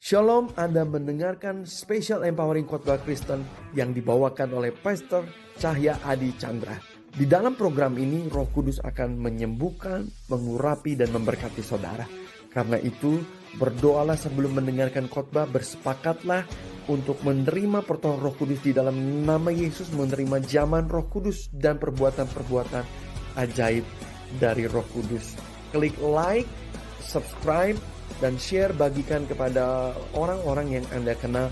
Shalom, Anda mendengarkan Special Empowering Khotbah Kristen yang dibawakan oleh Pastor Cahya Adi Chandra. Di dalam program ini, Roh Kudus akan menyembuhkan, mengurapi, dan memberkati saudara. Karena itu, berdoalah sebelum mendengarkan khotbah, bersepakatlah untuk menerima pertolongan Roh Kudus di dalam nama Yesus, menerima zaman Roh Kudus dan perbuatan-perbuatan ajaib dari Roh Kudus. Klik like, subscribe, dan share, bagikan kepada orang-orang yang Anda kenal.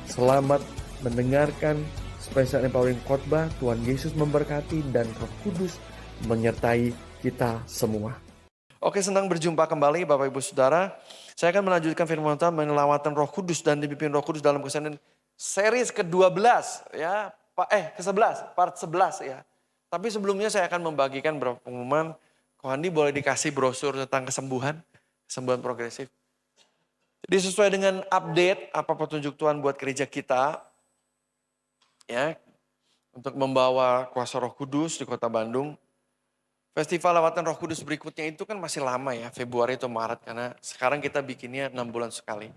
Selamat mendengarkan Special Empowering Khotbah. Tuhan Yesus memberkati dan Roh Kudus menyertai kita semua. Oke, senang berjumpa kembali Bapak Ibu Saudara. Saya akan melanjutkan firman Tuhan mengenai lawatan Roh Kudus dan dipimpin Roh Kudus dalam kesenian series ke-12 ya, ke-11, part 11 ya. Tapi sebelumnya saya akan membagikan beberapa pengumuman. Kohandi boleh dikasih brosur tentang kesembuhan progresif. Jadi sesuai dengan update apa petunjuk Tuhan buat gereja kita ya, untuk membawa kuasa Roh Kudus di Kota Bandung. Festival Lawatan Roh Kudus berikutnya itu kan masih lama ya, Februari atau Maret, karena sekarang kita bikinnya 6 bulan sekali.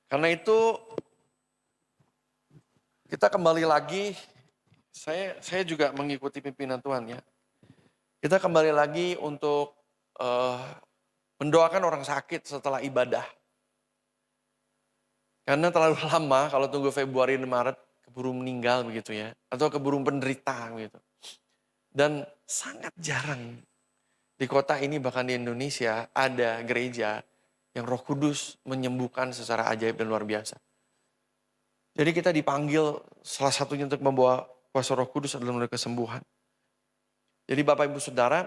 Karena itu kita kembali lagi, saya juga mengikuti pimpinan Tuhan ya. Kita kembali lagi untuk mendoakan orang sakit setelah ibadah. Karena terlalu lama kalau tunggu Februari dan Maret, keburu meninggal begitu ya. Atau keburu penderita gitu. Dan sangat jarang di kota ini, bahkan di Indonesia, ada gereja yang Roh Kudus menyembuhkan secara ajaib dan luar biasa. Jadi kita dipanggil salah satunya untuk membawa kuasa Roh Kudus adalah melalui kesembuhan. Jadi Bapak Ibu Saudara,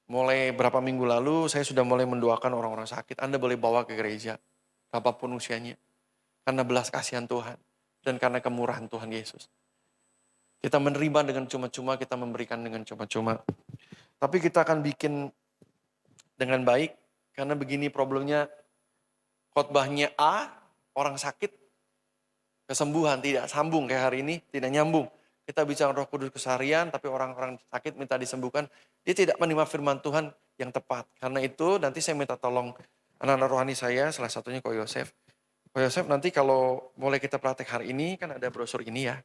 mulai berapa minggu lalu saya sudah mulai mendoakan orang-orang sakit. Anda boleh bawa ke gereja, apapun usianya. Karena belas kasihan Tuhan dan karena kemurahan Tuhan Yesus. Kita menerima dengan cuma-cuma, kita memberikan dengan cuma-cuma. Tapi kita akan bikin dengan baik, karena begini problemnya, khotbahnya A, orang sakit, kesembuhan, tidak sambung kayak hari ini, tidak nyambung. Kita bicara Roh Kudus keseharian, tapi orang-orang sakit minta disembuhkan, dia tidak menerima firman Tuhan yang tepat. Karena itu nanti saya minta tolong anak-anak rohani saya, salah satunya Ko Yosef. Ko Yosef, nanti kalau mulai kita praktek hari ini, kan ada brosur ini ya.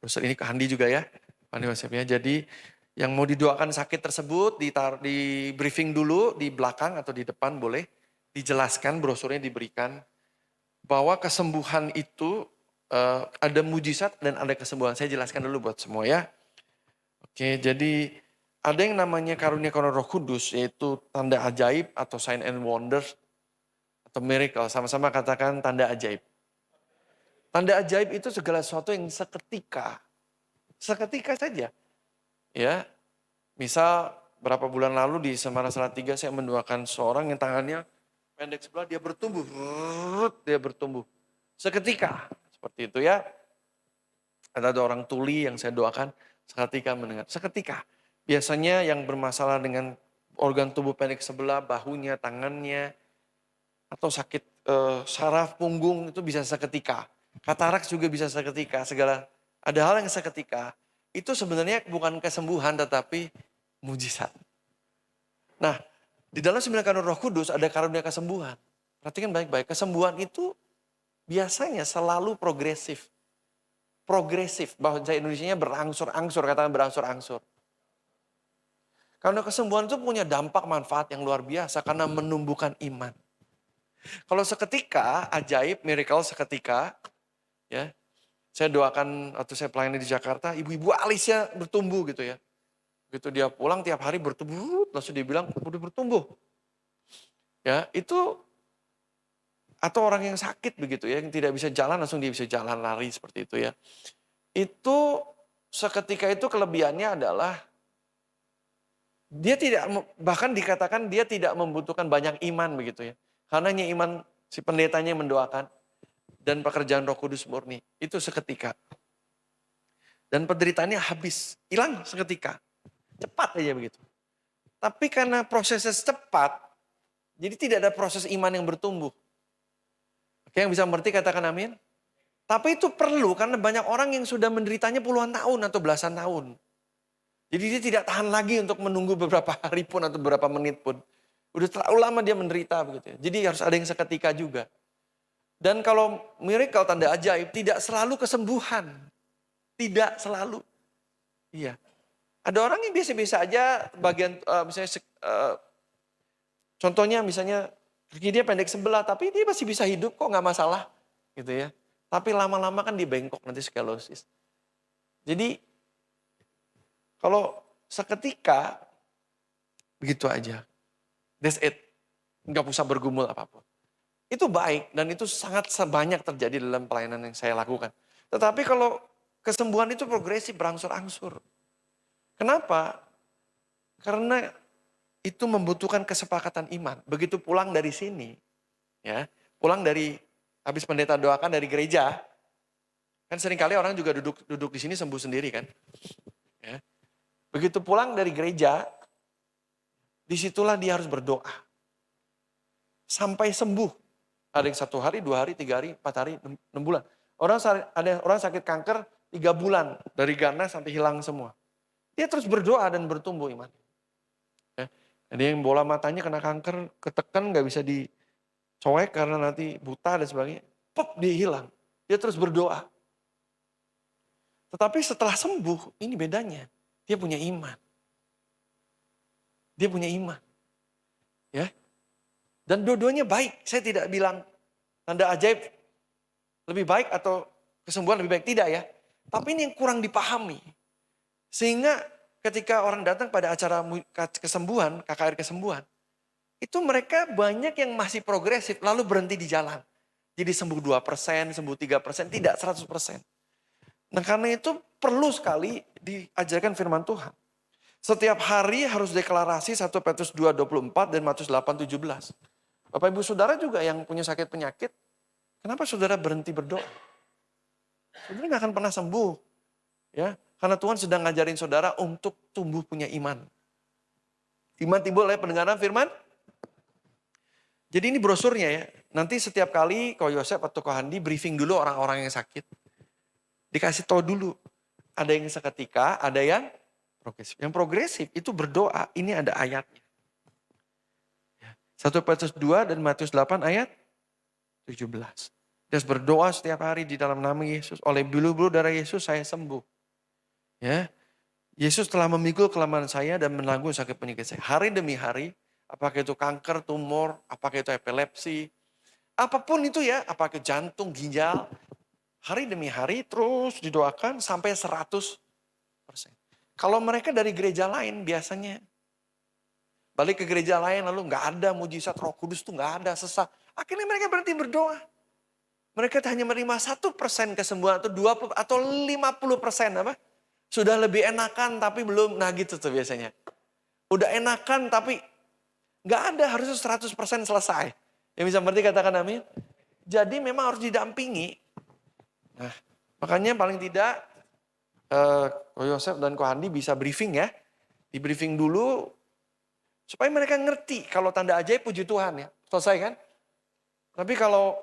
Brosur ini ke Handi juga ya, Pak Yosef ya. Jadi yang mau didoakan sakit tersebut, di briefing dulu di belakang atau di depan boleh. Dijelaskan, brosurnya diberikan. Bahwa kesembuhan itu ada mujizat dan ada kesembuhan. Saya jelaskan dulu buat semua ya. Oke, jadi ada yang namanya karunia Roh Kudus, yaitu tanda ajaib atau sign and wonders atau miracle. Sama-sama katakan tanda ajaib. Tanda ajaib itu segala sesuatu yang seketika saja. Ya, misal berapa bulan lalu di Semarang Salatiga saya mendoakan seorang yang tangannya pendek sebelah, dia bertumbuh. Seketika. Seperti itu ya. Ada orang tuli yang saya doakan, seketika mendengar. Seketika. Biasanya yang bermasalah dengan organ tubuh pendek sebelah, bahunya, tangannya, atau sakit saraf, punggung, itu bisa seketika. Kataraks juga bisa seketika. Ada hal yang seketika. Itu sebenarnya bukan kesembuhan, tetapi mujizat. Nah, di dalam 9 karunia Roh Kudus ada karunia kesembuhan. Perhatikan baik-baik. Kesembuhan itu biasanya selalu progresif. Bahasa Indonesianya berangsur-angsur, katakan berangsur-angsur. Karena kesembuhan itu punya dampak manfaat yang luar biasa karena menumbuhkan iman. Kalau seketika, ajaib, miracle seketika, ya. Saya doakan waktu saya pelayani di Jakarta, ibu-ibu alisnya bertumbuh gitu ya. Begitu dia pulang tiap hari bertumbuh, langsung dia bilang udah bertumbuh. Ya, itu atau orang yang sakit begitu ya, yang tidak bisa jalan langsung dia bisa jalan lari seperti itu ya. Itu seketika itu kelebihannya adalah dia tidak, bahkan dikatakan dia tidak membutuhkan banyak iman begitu ya. Karena hanya iman si pendetanya yang mendoakan dan pekerjaan Roh Kudus murni, itu seketika. Dan penderitaannya habis, hilang seketika. Cepat aja begitu. Tapi karena prosesnya cepat, jadi tidak ada proses iman yang bertumbuh. Oke, yang bisa mengerti katakan amin. Tapi itu perlu karena banyak orang yang sudah menderitanya puluhan tahun atau belasan tahun. Jadi dia tidak tahan lagi untuk menunggu beberapa hari pun atau beberapa menit pun. Udah terlalu lama dia menderita begitu ya. Jadi harus ada yang seketika juga. Dan kalau miracle, tanda ajaib, tidak selalu kesembuhan. Tidak selalu. Iya. Ada orang yang biasa-biasa aja, bagian misalnya contohnya misalnya kaki dia pendek sebelah, tapi dia masih bisa hidup kok, nggak masalah, gitu ya. Tapi lama-lama kan dia bengkok, nanti skoliosis. Jadi kalau seketika begitu aja, that's it, nggak usah bergumul apapun. Itu baik dan itu sangat banyak terjadi dalam pelayanan yang saya lakukan. Tetapi kalau kesembuhan itu progresif, berangsur-angsur. Kenapa? Karena itu membutuhkan kesepakatan iman. Begitu pulang dari sini, ya, pulang dari habis pendeta doakan dari gereja, kan seringkali orang juga duduk di sini sembuh sendiri kan. Ya. Begitu pulang dari gereja, disitulah dia harus berdoa sampai sembuh. Ada yang 1 hari, 2 hari, 3 hari, 4 hari, 6 bulan. Ada orang sakit kanker 3 bulan dari ganas sampai hilang semua. Dia terus berdoa dan bertumbuh iman. Ya. Ada yang bola matanya kena kanker, ketekan nggak bisa dicoek karena nanti buta dan sebagainya. Pop, dia hilang. Dia terus berdoa. Tetapi setelah sembuh, ini bedanya. Dia punya iman. Dia punya iman. Ya. Dan dua-duanya baik. Saya tidak bilang tanda ajaib lebih baik atau kesembuhan lebih baik. Tidak ya. Tapi ini yang kurang dipahami. Sehingga ketika orang datang pada acara kesembuhan, KKR kesembuhan, itu mereka banyak yang masih progresif lalu berhenti di jalan. Jadi sembuh 2%, sembuh 3%, tidak 100%. Nah karena itu perlu sekali diajarkan firman Tuhan. Setiap hari harus deklarasi 1 Petrus 2:24 dan Matius 8:17. Bapak ibu saudara juga yang punya sakit penyakit, kenapa saudara berhenti berdoa? Saudara gak akan pernah sembuh. Ya, karena Tuhan sedang ngajarin saudara untuk tumbuh punya iman. Iman timbul oleh pendengaran firman. Jadi ini brosurnya ya. Nanti setiap kali Ko Yosef atau Ko Handi briefing dulu orang-orang yang sakit. Dikasih tahu dulu. Ada yang seketika, ada yang progresif. Yang progresif itu berdoa. Ini ada ayatnya. 1 Petrus 2 dan Matius 8 ayat 17. Dia berdoa setiap hari di dalam nama Yesus. Oleh bulu-bulu darah Yesus saya sembuh. Ya, Yesus telah memikul kelemahan saya dan menanggung sakit penyakit saya. Hari demi hari, apakah itu kanker, tumor, apakah itu epilepsi, apapun itu ya, apakah jantung, ginjal, hari demi hari terus didoakan sampai 100%. Kalau mereka dari gereja lain biasanya balik ke gereja lain lalu nggak ada mujizat Roh Kudus tuh nggak ada, sesak. Akhirnya mereka berhenti berdoa. Mereka hanya menerima 1% kesembuhan atau 20 atau 50% apa? Sudah lebih enakan tapi belum, nah gitu tuh biasanya. Udah enakan tapi nggak ada, harus 100% selesai. Yang bisa mengerti katakan amin. Jadi memang harus didampingi. Nah makanya paling tidak Ko Yosef dan Ko Handi bisa briefing ya. Di briefing dulu supaya mereka ngerti kalau tanda ajaib puji Tuhan ya. Selesai kan? Tapi kalau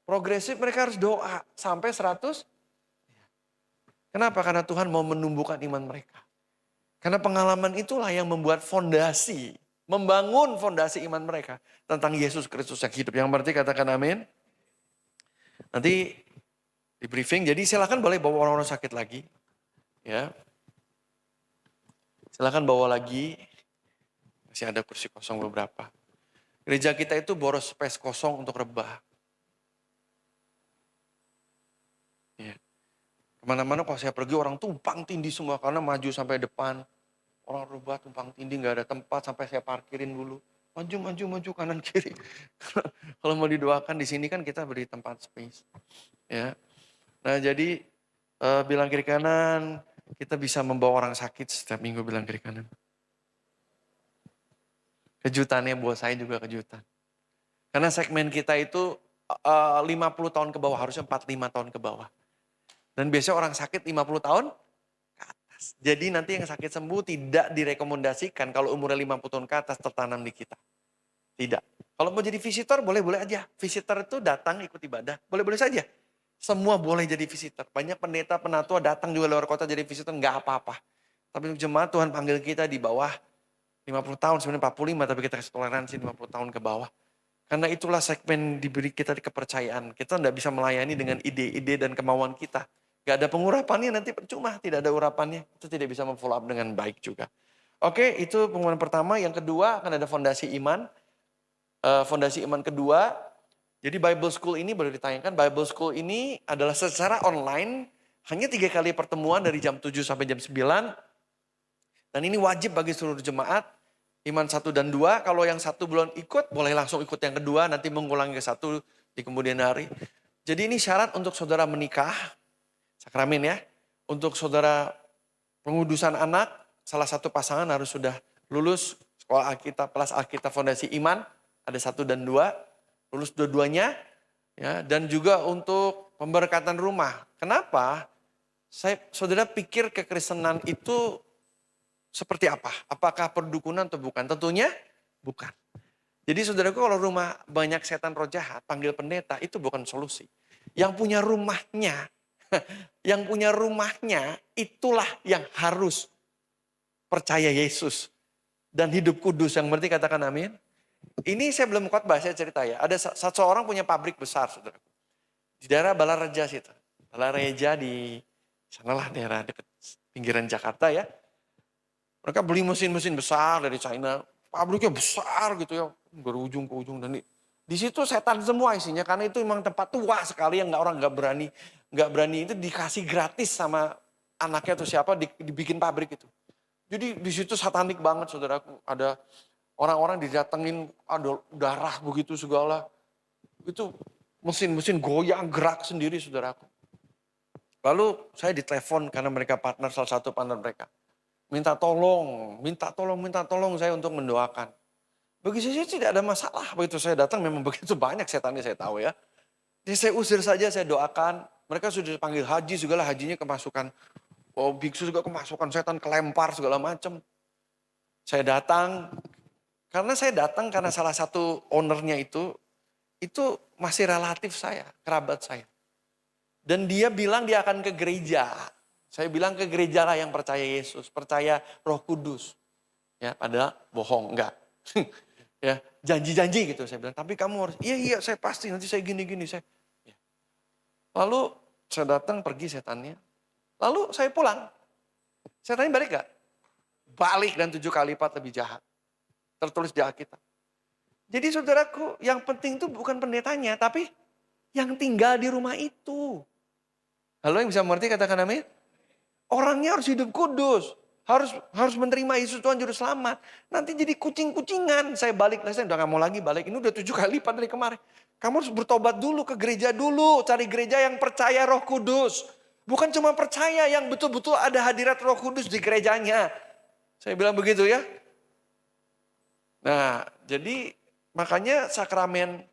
progresif mereka harus doa sampai 100. Kenapa? Karena Tuhan mau menumbuhkan iman mereka. Karena pengalaman itulah yang membuat fondasi, membangun fondasi iman mereka tentang Yesus Kristus yang hidup. Yang berarti katakan amin. Nanti di briefing, jadi silakan boleh bawa orang-orang sakit lagi. Ya. Silakan bawa lagi. Masih ada kursi kosong beberapa. Gereja kita itu boros space kosong untuk rebah. Ya. Kemana-mana kalau saya pergi orang tumpang tindih semua karena maju sampai depan. Orang rebah tumpang tindih gak ada tempat sampai saya parkirin dulu. Maju kanan kiri. Kalau mau didoakan di sini kan kita beri tempat space. Ya. Nah jadi bilang kiri kanan, kita bisa membawa orang sakit setiap minggu bilang kiri kanan. Kejutannya buat saya juga kejutan. Karena segmen kita itu 50 tahun ke bawah, harusnya 45 tahun ke bawah. Dan biasanya orang sakit 50 tahun ke atas. Jadi nanti yang sakit sembuh tidak direkomendasikan kalau umurnya 50 tahun ke atas tertanam di kita. Tidak. Kalau mau jadi visitor boleh-boleh aja. Visitor itu datang ikut ibadah, boleh-boleh saja. Semua boleh jadi visitor. Banyak pendeta, penatua datang juga luar kota jadi visitor, nggak apa-apa. Tapi untuk jemaat Tuhan panggil kita di bawah 50 tahun, sebenarnya 45, tapi kita kasih toleransi 50 tahun ke bawah. Karena itulah segmen diberi kita kepercayaan. Kita tidak bisa melayani dengan ide-ide dan kemauan kita. Gak ada pengurapannya nanti percuma, tidak ada urapannya. Itu tidak bisa memfollow up dengan baik juga. Oke, itu pengumuman pertama. Yang kedua akan ada fondasi iman. Fondasi iman kedua, jadi Bible School ini baru ditayangkan. Bible School ini adalah secara online, hanya 3 kali pertemuan dari jam 7 sampai jam 9. Dan ini wajib bagi seluruh jemaat. Iman 1 dan 2, kalau yang 1 belum ikut, boleh langsung ikut yang kedua, nanti mengulangi ke 1 di kemudian hari. Jadi ini syarat untuk saudara menikah, sakramen ya. Untuk saudara pengudusan anak, salah satu pasangan harus sudah lulus sekolah Alkitab, kelas Alkitab Fondasi Iman, ada 1 dan 2, lulus dua-duanya. Ya, dan juga untuk pemberkatan rumah. Kenapa? Saudara pikir kekristenan itu seperti apa? Apakah perdukunan atau bukan? Tentunya bukan. Jadi saudaraku, kalau rumah banyak setan roh jahat, panggil pendeta, itu bukan solusi. Yang punya rumahnya, itulah yang harus percaya Yesus dan hidup kudus. Yang berarti katakan amin. Ini saya belum khotbah, saya cerita ya. Ada satu orang punya pabrik besar, saudaraku. Di daerah Balaraja situ. Balaraja di sanalah daerah dekat pinggiran Jakarta ya. Mereka beli mesin-mesin besar dari China, pabriknya besar gitu ya, dari ujung ke ujung. Dan di situ setan semua isinya, karena itu memang tempat tua sekali yang orang nggak berani itu dikasih gratis sama anaknya atau siapa dibikin pabrik itu. Jadi di situ satanik banget saudaraku, ada orang-orang didatengin, ada darah begitu segala. Itu mesin-mesin goyang gerak sendiri saudaraku. Lalu saya ditelepon karena mereka partner, salah satu partner mereka. Minta tolong saya untuk mendoakan. Bagi saya tidak ada masalah. Begitu saya datang memang begitu banyak setannya saya tahu ya. Jadi saya usir saja, saya doakan. Mereka sudah panggil haji, segala hajinya kemasukan. Oh, biksu juga kemasukan, setan kelempar segala macam. Saya datang, karena salah satu ownernya itu masih relatif saya, kerabat saya. Dan dia bilang dia akan ke gereja. Saya bilang ke gereja lah yang percaya Yesus, percaya Roh Kudus. Ya, padahal bohong, enggak. Ya, janji-janji gitu saya bilang. Tapi kamu harus, iya saya pasti nanti saya gini-gini saya. Ya. Lalu saya datang pergi setannya. Lalu saya pulang. Setannya balik enggak? Balik dan 7 kali lipat lebih jahat. Tertulis di Alkitab. Jadi saudaraku, yang penting itu bukan pendetanya, tapi yang tinggal di rumah itu. Halo, yang bisa mengerti katakan amin? Orangnya harus hidup kudus. Harus menerima Yesus Tuhan Juru Selamat. Nanti jadi kucing-kucingan. Saya balik, saya udah gak mau lagi balik. Ini udah 7 kali lipat dari kemarin. Kamu harus bertobat dulu, ke gereja dulu. Cari gereja yang percaya Roh Kudus. Bukan cuma percaya, yang betul-betul ada hadirat Roh Kudus di gerejanya. Saya bilang begitu ya. Nah, jadi makanya sakramen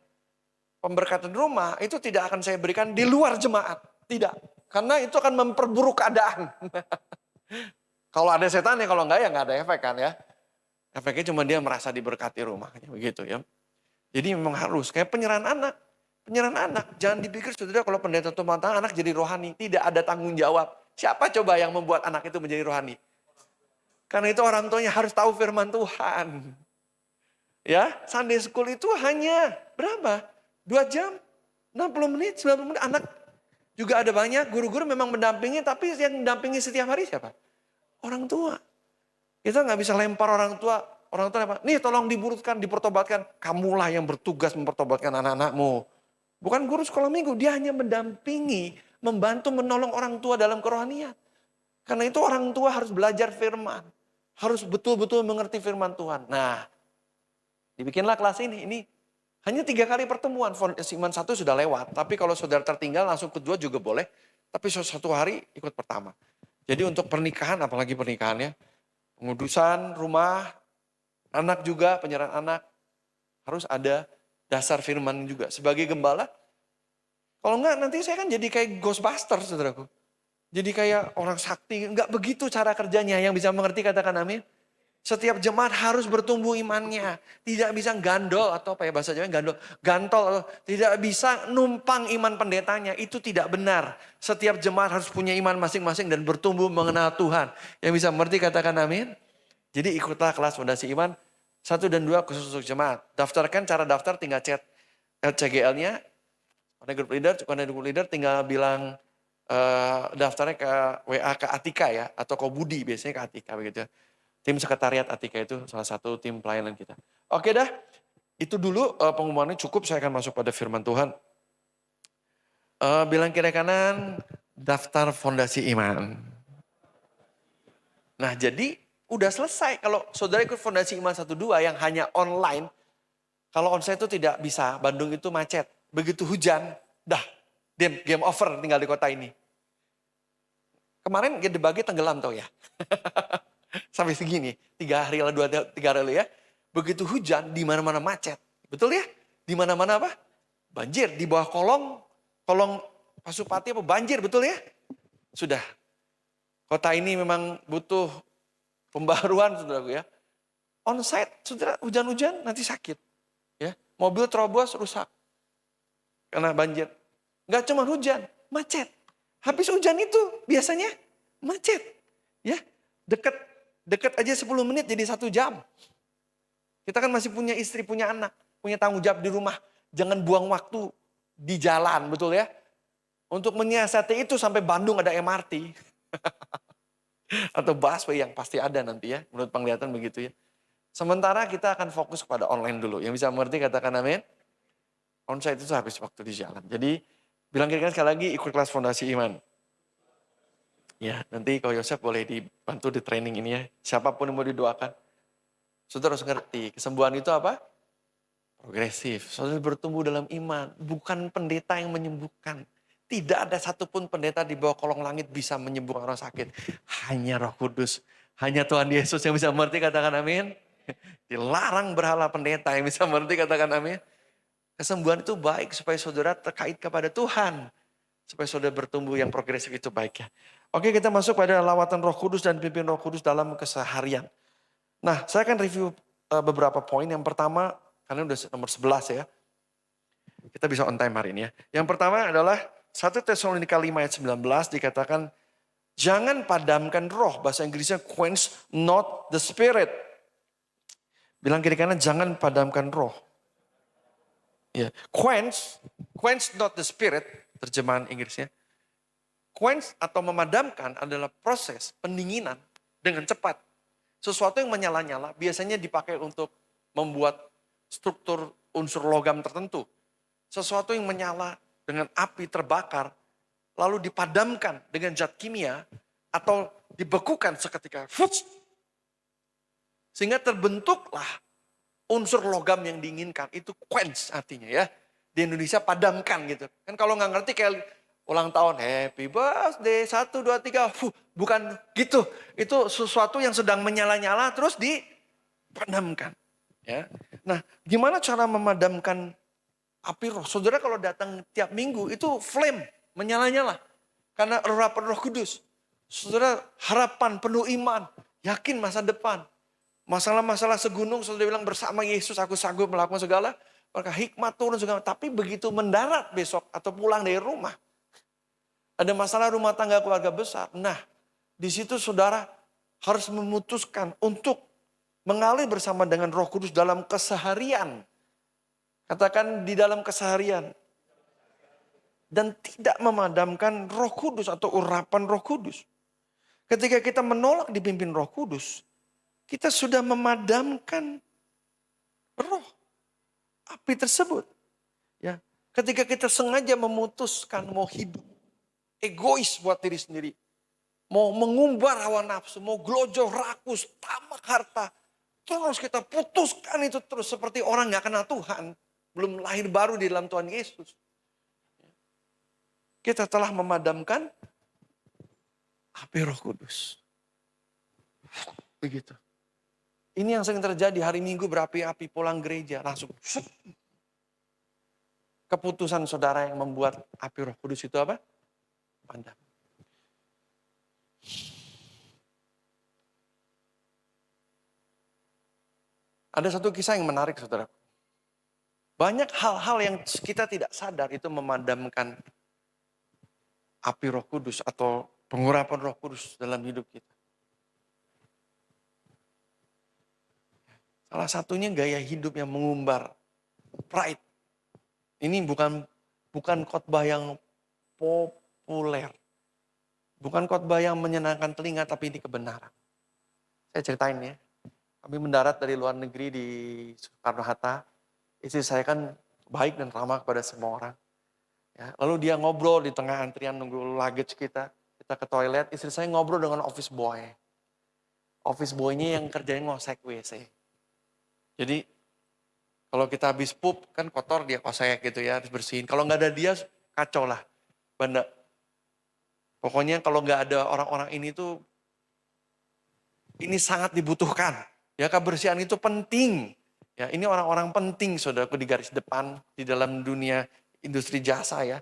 pemberkatan rumah itu tidak akan saya berikan di luar jemaat. Tidak. Karena itu akan memperburuk keadaan. Kalau ada setan ya, kalau enggak ya enggak ada efek kan ya. Efeknya cuma dia merasa diberkati rumahnya begitu ya. Jadi memang harus kayak penyerahan anak. Penyerahan anak, jangan dipikir saudara kalau pendeta itu matang anak jadi rohani. Tidak ada tanggung jawab. Siapa coba yang membuat anak itu menjadi rohani? Karena itu orang tuanya harus tahu firman Tuhan. Ya, Sunday School itu hanya berapa? 2 jam, 60 menit, 90 menit. Anak juga ada banyak guru-guru memang mendampingi, tapi yang mendampingi setiap hari siapa? Orang tua. Kita nggak bisa lempar orang tua apa? Nih tolong dipertobatkan. Kamulah yang bertugas mempertobatkan anak-anakmu. Bukan guru sekolah minggu, dia hanya mendampingi, membantu menolong orang tua dalam kerohanian. Karena itu orang tua harus belajar firman. Harus betul-betul mengerti firman Tuhan. Nah, dibikinlah kelas ini. Ini hanya 3 kali pertemuan, iman 1 sudah lewat. Tapi kalau saudara tertinggal langsung kedua juga boleh. Tapi 1 hari ikut pertama. Jadi untuk pernikahan, apalagi pernikahannya, pengudusan rumah, anak juga, penyerahan anak. Harus ada dasar firman juga. Sebagai gembala, kalau enggak nanti saya kan jadi kayak Ghostbuster saudaraku. Jadi kayak orang sakti, enggak begitu cara kerjanya. Yang bisa mengerti katakan amin. Setiap jemaat harus bertumbuh imannya. Tidak bisa gandol atau apa ya bahasa Jawa gantol. Tidak bisa numpang iman pendetanya. Itu tidak benar. Setiap jemaat harus punya iman masing-masing dan bertumbuh mengenal Tuhan. Yang bisa mengerti katakan amin. Jadi ikutlah kelas fondasi iman. 1 dan 2 khusus untuk jemaat. Daftarkan, cara daftar tinggal chat LCGL-nya, konten group leader tinggal bilang daftarnya ke WA ke Atika ya, atau ke Budi, biasanya ke Atika begitu ya. Tim sekretariat Atika itu salah satu tim pelayanan kita. Oke dah, itu dulu pengumumannya cukup, saya akan masuk pada firman Tuhan. Bilang kiri kanan, daftar fondasi iman. Nah jadi udah selesai, kalau saudara ikut fondasi iman 1-2 yang hanya online, kalau onsite itu tidak bisa, Bandung itu macet. Begitu hujan, dah game over tinggal di kota ini. Kemarin Gedebagi tenggelam tau ya. Sampai segini, 3 hari lalu, 3 hari lalu ya. Begitu hujan, di mana-mana macet. Betul ya? Di mana-mana apa? Banjir, di bawah kolong Pasupati apa banjir, betul ya? Sudah. Kota ini memang butuh pembaruan, saudaraku ya. Onsite, saudara, hujan-hujan nanti sakit. Ya, mobil terobos rusak. Karena banjir. Enggak cuma hujan, macet. Habis hujan itu biasanya macet. Ya, dekat aja 10 menit jadi 1 jam. Kita kan masih punya istri, punya anak, punya tanggung jawab di rumah. Jangan buang waktu di jalan, betul ya? Untuk menyiasati itu sampai Bandung ada MRT. Atau busway yang pasti ada nanti ya, menurut penglihatan begitu ya. Sementara kita akan fokus kepada online dulu. Yang bisa mengerti katakan amin. Onsite itu habis waktu di jalan. Jadi bilang kira-kira sekali lagi ikut kelas fondasi iman. Ya, nanti kalau Yosef boleh dibantu di training ini ya. Siapapun yang mau didoakan. Saudara harus ngerti, kesembuhan itu apa? Progresif. Saudara bertumbuh dalam iman. Bukan pendeta yang menyembuhkan. Tidak ada satupun pendeta di bawah kolong langit bisa menyembuhkan orang sakit. Hanya Roh Kudus. Hanya Tuhan Yesus yang bisa mengerti, katakan amin. Dilarang berhala pendeta yang bisa mengerti, katakan amin. Kesembuhan itu baik supaya saudara terkait kepada Tuhan. Supaya saudara bertumbuh yang progresif itu baik ya. Oke, kita masuk pada lawatan Roh Kudus dan pimpin Roh Kudus dalam keseharian. Nah, saya akan review beberapa poin. Yang pertama, karena udah nomor 11 ya. Kita bisa on time hari ini ya. Yang pertama adalah 1 Tesalonika 5 ayat 19 dikatakan, jangan padamkan roh. Bahasa Inggrisnya quench not the spirit. Bilang kiri kanan, jangan padamkan roh. Ya, quench not the spirit, terjemahan Inggrisnya. Quench atau memadamkan adalah proses pendinginan dengan cepat. Sesuatu yang menyala-nyala biasanya dipakai untuk membuat struktur unsur logam tertentu. Sesuatu yang menyala dengan api terbakar, lalu dipadamkan dengan zat kimia, atau dibekukan seketika. Sehingga terbentuklah unsur logam yang diinginkan. Itu quench artinya ya. Di Indonesia padamkan gitu. Kan kalau nggak ngerti kayak ulang tahun, happy birthday, 1, 2, 3. Bukan gitu. Itu sesuatu yang sedang menyala-nyala terus dipadamkan. Ya. Nah, gimana cara memadamkan api roh? Saudara kalau datang tiap minggu itu flame, menyala-nyala. Karena urapan Roh Kudus. Saudara harapan, penuh iman, yakin masa depan. Masalah-masalah segunung, saudara bilang bersama Yesus aku sanggup melakukan segala. Maka hikmat turun segala. Tapi begitu mendarat besok atau pulang dari rumah. Ada masalah rumah tangga keluarga besar. Nah, di situ saudara harus memutuskan untuk mengalir bersama dengan Roh Kudus dalam keseharian. Katakan di dalam keseharian. Dan tidak memadamkan Roh Kudus atau urapan Roh Kudus. Ketika kita menolak dipimpin Roh Kudus, kita sudah memadamkan roh api tersebut. Ya, ketika kita sengaja memutuskan mau hidup egois buat diri sendiri, mau mengumbar hawa nafsu, mau glojo, rakus, tamak harta, terus kita putuskan itu terus seperti orang nggak kenal Tuhan, belum lahir baru di dalam Tuhan Yesus. Kita telah memadamkan api Roh Kudus. Begitu. Ini yang sering terjadi hari Minggu berapi-api pulang gereja langsung. Keputusan saudara yang membuat api Roh Kudus itu apa? Padam. Ada satu kisah yang menarik saudara. Banyak hal-hal yang kita tidak sadar itu memadamkan api Roh Kudus atau pengurapan Roh Kudus dalam hidup kita. Salah satunya gaya hidup yang mengumbar pride. Ini bukan khotbah yang populer. Bukan khotbah yang menyenangkan telinga, tapi ini kebenaran. Saya ceritain ya. Kami mendarat dari luar negeri di Soekarno-Hatta. Istri saya kan baik dan ramah kepada semua orang. Ya, lalu dia ngobrol di tengah antrian nunggu luggage kita. Kita ke toilet, istri saya ngobrol dengan office boy. Office boy-nya yang kerjanya ngosek WC. Jadi kalau kita habis pup kan kotor, dia kosek gitu ya, harus bersihin. Kalau nggak ada dia kacau lah. Banda. Pokoknya kalau nggak ada orang-orang ini tuh, ini sangat dibutuhkan. Ya, kebersihan itu penting. Ya, ini orang-orang penting, saudaraku, di garis depan di dalam dunia industri jasa ya,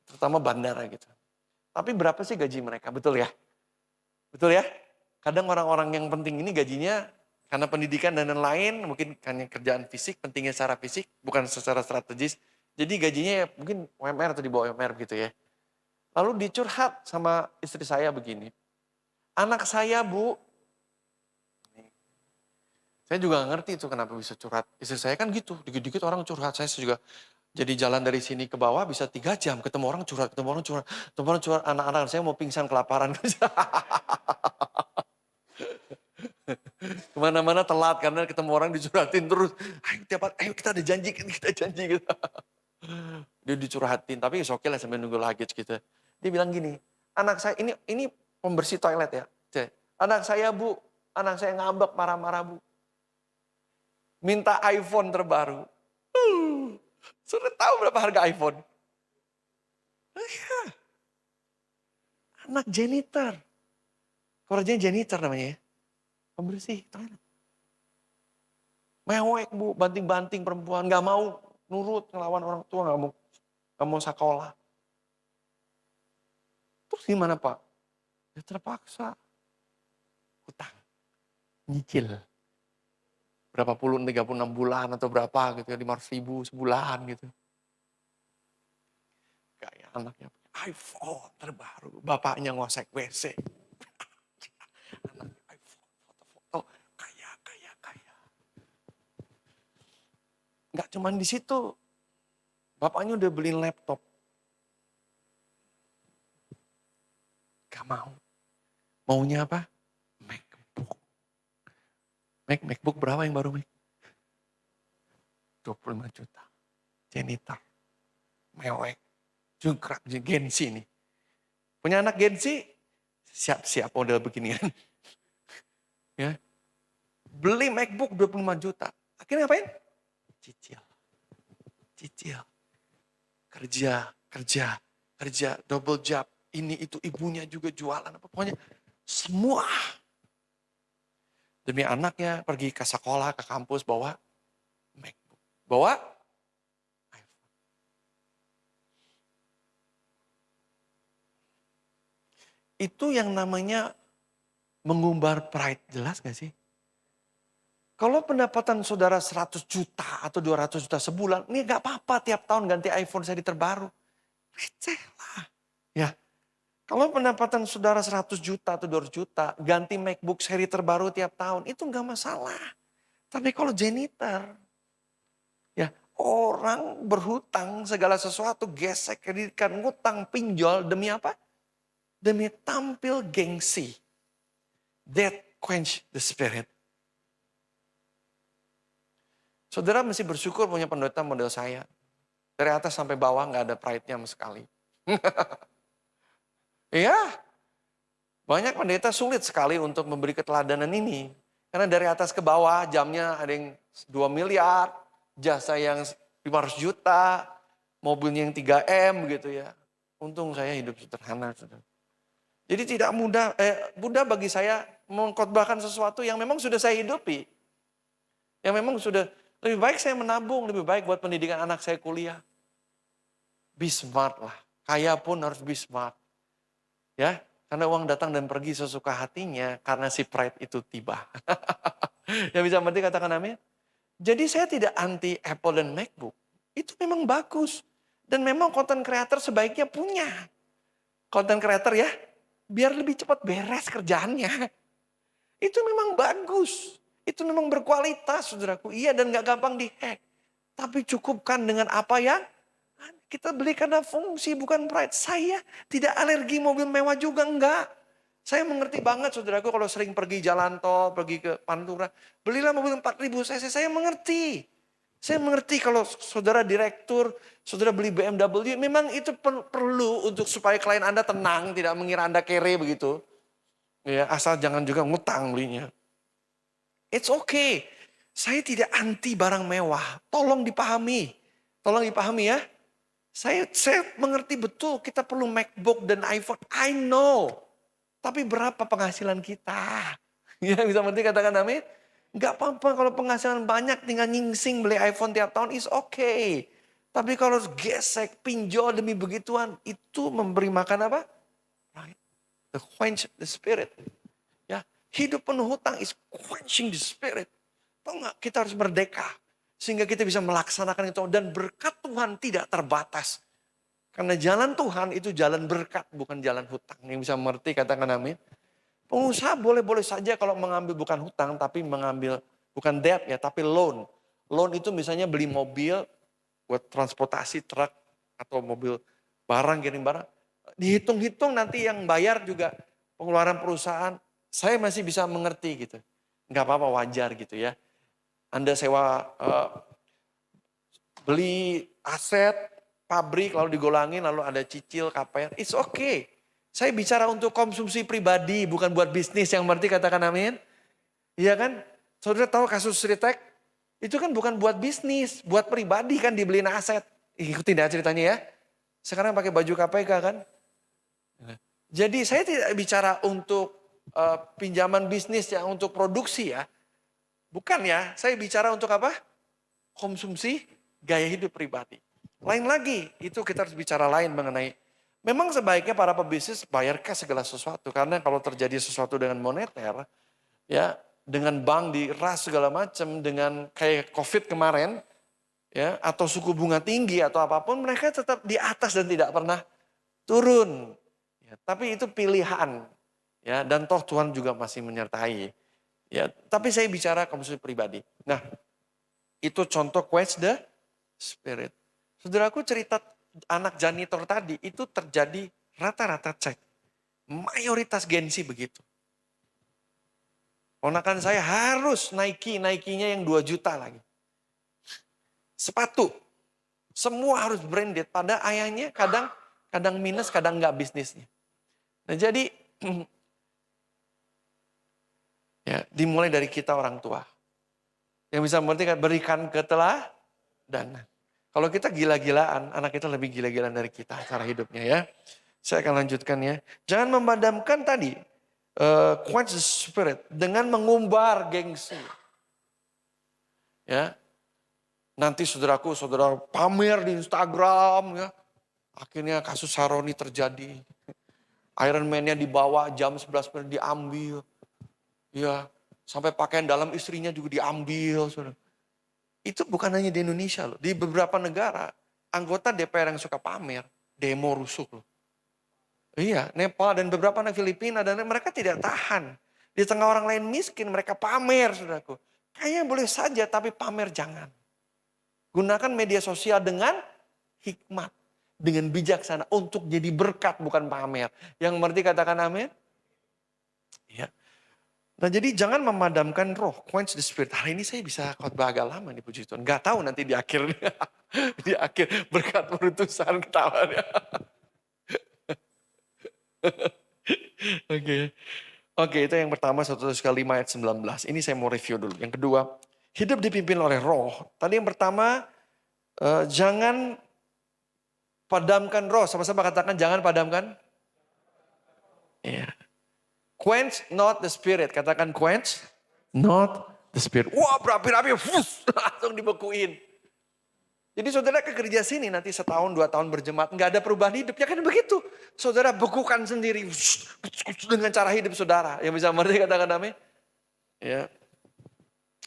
terutama bandara gitu. Tapi berapa sih gaji mereka? Betul ya? Betul ya? Kadang orang-orang yang penting ini gajinya karena pendidikan dan lain-lain, mungkin hanya kerjaan fisik, pentingnya secara fisik, bukan secara strategis. Jadi gajinya ya mungkin UMR atau di bawah UMR gitu ya. Lalu dicurhat sama istri saya begini, anak saya Bu, saya juga gak ngerti itu kenapa bisa curhat. Istri saya kan gitu, dikit-dikit orang curhat, saya juga. Jadi jalan dari sini ke bawah bisa 3 jam, ketemu orang curhat, anak-anak saya mau pingsan kelaparan. Kemana-mana telat karena ketemu orang dicurhatin terus. Ayo tiap hari, ayo kita ada janji, kita janji gitu. Dia dicurhatin, tapi oke lah sambil nunggu luggage gitu. Dia bilang gini, anak saya, ini pembersih toilet ya. Anak saya Bu, anak saya ngambek marah-marah Bu. Minta iPhone terbaru. Sudah tahu berapa harga iPhone? Anak janitor. Kerjanya janitor namanya ya. Pembersih toilet. Mewek Bu, banting-banting perempuan. Gak mau nurut ngelawan orang tua, gak mau sekolah. Terus gimana Pak? Ya terpaksa. Hutang. Nyicil. Berapa puluh, 36 bulan atau berapa gitu ya, 500.000 sebulan gitu. Kayak anaknya iPhone terbaru, bapaknya ngosek WC. Anaknya iPhone, foto-foto, kaya. Nggak cuman di situ, bapaknya udah beliin laptop. Gak mau. Maunya apa? MacBook. MacBook berapa yang baru Mac? 25 juta. Janitor. Mewek. Jungkrak, Gensi nih. Punya anak Gensi, siap-siap model beginian. Ya. Beli MacBook 25 juta. Akhirnya ngapain? Cicil. Kerja, double job. Ini itu ibunya juga jualan. Pokoknya semua. Demi anaknya pergi ke sekolah, ke kampus, bawa MacBook. Bawa iPhone. Itu yang namanya mengumbar pride. Jelas gak sih? Kalau pendapatan saudara 100 juta atau 200 juta sebulan, ini gak apa-apa tiap tahun ganti iPhone seri terbaru. Receh lah. Ya. Kalau pendapatan saudara 100 juta atau 200 juta, ganti MacBook seri terbaru tiap tahun, itu gak masalah. Tapi kalau janitor, ya orang berhutang segala sesuatu, gesek, kreditkan, ngutang, pinjol, demi apa? Demi tampil gengsi. That quench the spirit. Saudara mesti bersyukur punya pendeta model saya. Dari atas sampai bawah gak ada pride-nya sama sekali. Iya, banyak pendeta sulit sekali untuk memberi keteladanan ini. Karena dari atas ke bawah jamnya ada yang 2 miliar, jasa yang 500 juta, mobilnya yang 3M gitu ya. Untung saya hidup sederhana. Jadi tidak mudah bagi saya mengkhotbahkan sesuatu yang memang sudah saya hidupi. Yang memang sudah, lebih baik saya menabung, lebih baik buat pendidikan anak saya kuliah. Be smart lah, kaya pun harus be smart. Ya, karena uang datang dan pergi sesuka hatinya karena si pride itu tiba. Yang bisa mengerti katakan amin. Jadi saya tidak anti Apple dan MacBook. Itu memang bagus. Dan memang content creator sebaiknya punya. Content creator ya, biar lebih cepat beres kerjaannya. Itu memang bagus. Itu memang berkualitas, saudaraku. Iya, dan gak gampang dihack. Tapi cukupkan dengan apa yang kita beli karena fungsi, bukan pride. Saya tidak alergi mobil mewah juga, enggak. Saya mengerti banget, saudaraku, kalau sering pergi jalan tol, pergi ke Pantura. Belilah mobil 4.000 cc, saya mengerti. Saya mengerti kalau saudara direktur, saudara beli BMW, memang itu perlu untuk supaya klien Anda tenang, tidak mengira Anda kere begitu. Ya, asal jangan juga ngutang belinya. It's okay. Saya tidak anti barang mewah. Tolong dipahami. Tolong dipahami ya. Saya mengerti betul kita perlu MacBook dan iPhone. I know. Tapi berapa penghasilan kita? Ya, bisa mengerti, katakan amin. Gak apa-apa kalau penghasilan banyak tinggal nyingsing beli iPhone tiap tahun is okay. Tapi kalau gesek, pinjol demi begituan, itu memberi makan apa? Right. The quench the spirit. Ya, hidup penuh hutang is quenching the spirit. Tahu nggak? Kita harus merdeka sehingga kita bisa melaksanakan itu dan berkat Tuhan tidak terbatas. Karena jalan Tuhan itu jalan berkat, bukan jalan hutang. Yang bisa mengerti katakan amin. Pengusaha boleh-boleh saja kalau mengambil bukan hutang, tapi mengambil bukan debt ya, tapi loan. Loan itu misalnya beli mobil buat transportasi truk atau mobil barang, kirim barang. Dihitung-hitung nanti yang bayar juga pengeluaran perusahaan. Saya masih bisa mengerti gitu. Nggak apa-apa, wajar gitu ya. Anda sewa, beli aset, pabrik lalu digolangin, lalu ada cicil, KPR. It's okay. Saya bicara untuk konsumsi pribadi, bukan buat bisnis. Yang berarti katakan amin. Iya kan? Saudara tahu kasus Sritek? Itu kan bukan buat bisnis, buat pribadi kan dibeliin aset. Ikutin ya ceritanya ya. Sekarang pakai baju KPK kan? Jadi saya tidak bicara untuk pinjaman bisnis ya, untuk produksi ya. Bukan ya, saya bicara untuk apa? Konsumsi gaya hidup pribadi. Lain lagi, itu kita harus bicara lain mengenai. Memang sebaiknya para pebisnis bayar cash segala sesuatu. Karena kalau terjadi sesuatu dengan moneter, ya dengan bank diras segala macam, dengan kayak COVID kemarin, ya atau suku bunga tinggi atau apapun, mereka tetap di atas dan tidak pernah turun. Ya, tapi itu pilihan, ya dan toh Tuhan juga masih menyertai. Ya, tapi saya bicara konsumsi pribadi. Nah, itu contoh quench the spirit. Saudaraku, cerita anak janitor tadi itu terjadi rata-rata cek. Mayoritas Gen Z begitu. Ponakan saya harus Nike-nya yang 2 juta lagi. Sepatu. Semua harus branded. Pada ayahnya kadang minus, kadang enggak bisnisnya. Nah jadi, ya dimulai dari kita orang tua. Yang bisa mengerti berikan keteladanan. Kalau kita gila-gilaan, anak kita lebih gila-gilaan dari kita cara hidupnya ya. Saya akan lanjutkan ya. Jangan memadamkan tadi, quench the spirit dengan mengumbar gengsi. Ya, nanti saudara pamer di Instagram ya. Akhirnya kasus Saroni terjadi. Iron Man-nya dibawa jam 11 malam diambil. Ya, sampai pakaian dalam istrinya juga diambil, saudara. Itu bukan hanya di Indonesia loh. Di beberapa negara, anggota DPR yang suka pamer, demo rusuh loh. Iya, Nepal dan beberapa negara Filipina dan mereka tidak tahan. Di tengah orang lain miskin, mereka pamer, saudaraku. Kayaknya boleh saja, tapi pamer jangan. Gunakan media sosial dengan hikmat, dengan bijaksana untuk jadi berkat, bukan pamer. Yang mengerti katakan amin? Iya. Nah jadi jangan memadamkan roh, quench the spirit. Hari ini saya bisa khotbah agak lama nih puji Tuhan. Gak tahu nanti di akhir di akhir berkat perutusan ketawa. Oke, itu yang pertama 1 Korintus 5 ayat 19. Ini saya mau review dulu. Yang kedua, hidup dipimpin oleh roh. Tadi yang pertama, jangan padamkan roh. Sama-sama katakan jangan padamkan. Iya. Quench not the spirit. Katakan quench not the spirit. Wah berapi-api, langsung dibekuin. Jadi saudara ke gereja sini nanti setahun 2 tahun berjemaat. Nggak ada perubahan hidup. Ya kan begitu. Saudara bekukan sendiri dengan cara hidup saudara. Yang bisa mengerti katakan amin. Ya.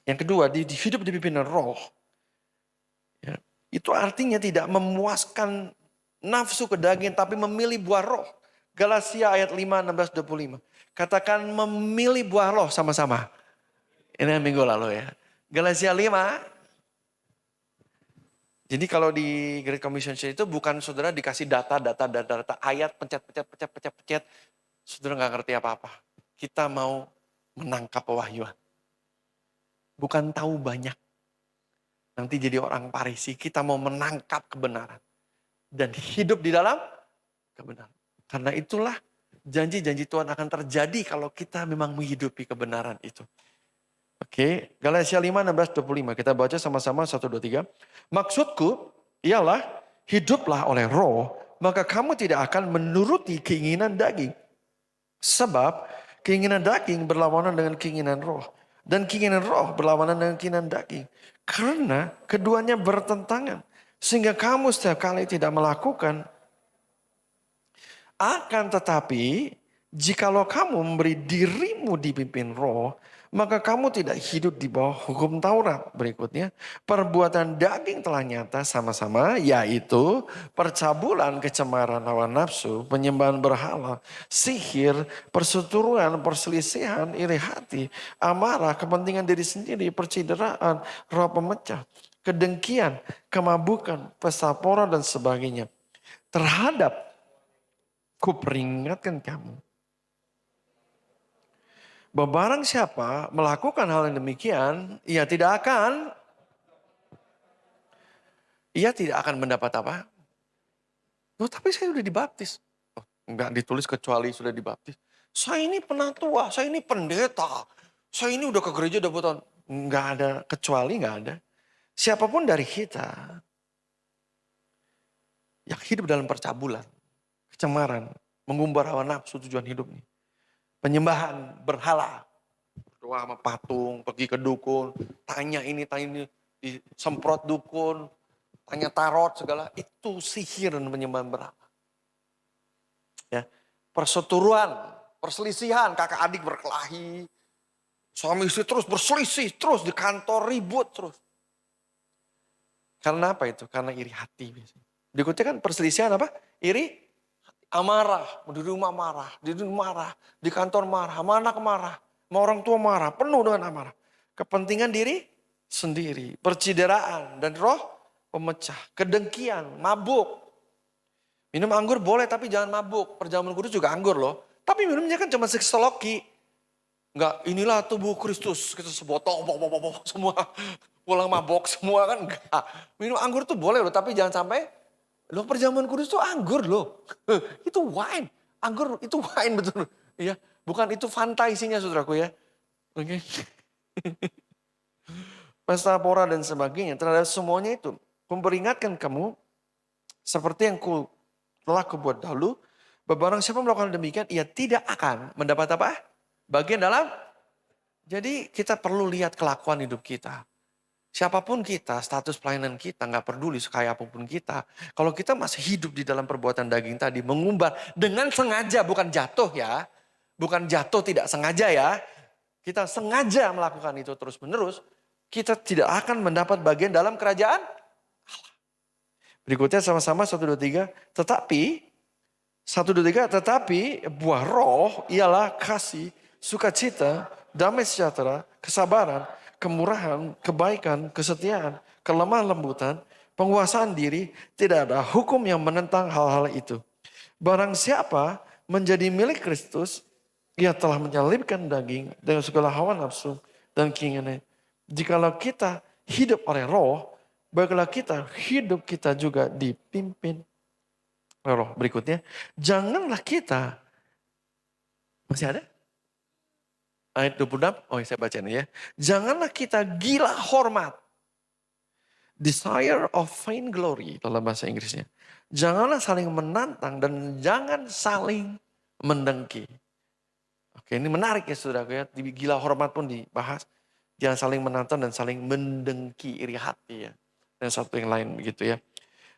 Yang kedua, hidup dipimpin roh. Ya. Itu artinya tidak memuaskan nafsu ke daging. Tapi memilih buah roh. Galatia ayat 5, 16, 25. Katakan memilih buah roh sama-sama. Ini yang minggu lalu ya. Galatia 5. Jadi kalau di Great Commission itu bukan saudara dikasih data ayat pencet. Saudara nggak ngerti apa-apa. Kita mau menangkap pewahyuan. Bukan tahu banyak. Nanti jadi orang Parisi, kita mau menangkap kebenaran. Dan hidup di dalam kebenaran. Karena itulah janji-janji Tuhan akan terjadi kalau kita memang menghidupi kebenaran itu. Oke, Galatia 5, 16, 25. Kita baca sama-sama 1, 2, 3. Maksudku ialah hiduplah oleh roh, maka kamu tidak akan menuruti keinginan daging. Sebab keinginan daging berlawanan dengan keinginan roh. Dan keinginan roh berlawanan dengan keinginan daging. Karena keduanya bertentangan. Sehingga kamu setiap kali tidak melakukan. Akan tetapi, jikalau kamu memberi dirimu dipimpin roh, maka kamu tidak hidup di bawah hukum Taurat. Berikutnya, perbuatan daging telah nyata sama-sama, yaitu percabulan, kecemaran, hawa nafsu, penyembahan berhala, sihir, perseteruan, perselisihan, iri hati, amarah, kepentingan diri sendiri, percideraan, roh pemecah, kedengkian, kemabukan, pesta pora dan sebagainya. Terhadap kuperingatkan kamu, bahwa barang siapa melakukan hal yang demikian, ia tidak akan mendapat apa? Oh, tapi saya sudah dibaptis. Oh, enggak ditulis kecuali sudah dibaptis. Saya ini penatua, saya ini pendeta, saya ini udah ke gereja udah tahun. Enggak ada kecuali, enggak ada. Siapapun dari kita yang hidup dalam percabulan, kecemaran, mengumbar hawa nafsu tujuan hidupnya, penyembahan berhala, berdoa sama patung, pergi ke dukun, tanya ini, disemprot dukun, tanya tarot segala, itu sihir dan penyembahan berhala. Ya, perseteruan, perselisihan, kakak adik berkelahi, suami istri terus berselisih, terus di kantor ribut terus. Karena apa itu? Karena iri hati biasanya. Berikutnya kan perselisihan apa? Iri, amarah, di rumah marah, di kantor marah, sama anak marah, sama orang tua marah, penuh dengan amarah. Kepentingan diri sendiri, percideraan dan roh pemecah, kedengkian, mabuk. Minum anggur boleh tapi jangan mabuk. Perjamuan kudus juga anggur loh. Tapi minumnya kan cuma seksologi. Enggak, inilah tubuh Kristus, kita sebotol, semua pulang mabok semua kan enggak. Minum anggur tuh boleh loh, tapi jangan sampai loh perjamuan kudus itu anggur loh. Itu wine. Anggur itu wine betul. Ya, bukan itu Fanta isinya saudaraku ya. Oke. Pesta pora dan sebagainya. Terhadap semuanya itu. Memperingatkan kamu. Seperti yang telah kubuat dahulu. Barang siapa melakukan demikian. Ia tidak akan mendapat apa? Bagian dalam. Jadi kita perlu lihat kelakuan hidup kita. Siapapun kita, status pelayanan kita, nggak peduli sekaya apapun kita. Kalau kita masih hidup di dalam perbuatan daging tadi, mengumbar dengan sengaja, bukan jatuh ya. Bukan jatuh tidak sengaja ya. Kita sengaja melakukan itu terus menerus. Kita tidak akan mendapat bagian dalam kerajaan Allah. Berikutnya sama-sama 1, 2, 3. Tetapi, 1, 2, 3. Tetapi buah roh ialah kasih, sukacita, damai sejahtera, kesabaran, kemurahan, kebaikan, kesetiaan, kelemah lembutan, penguasaan diri, tidak ada hukum yang menentang hal-hal itu. Barang siapa menjadi milik Kristus, ia telah menyalibkan daging dengan segala hawa nafsu dan keinginan. Jikalau kita hidup oleh roh, baiklah hidup kita juga dipimpin oleh roh. Berikutnya, janganlah kita, masih ada? Ayat 26, saya baca ini ya. Janganlah kita gila hormat. Desire of vain glory dalam bahasa Inggrisnya. Janganlah saling menantang dan jangan saling mendengki. Oke, ini menarik ya saudaraku ya. Di gila hormat pun dibahas. Jangan saling menantang dan saling mendengki, iri hati ya. Dan satu yang lain begitu ya.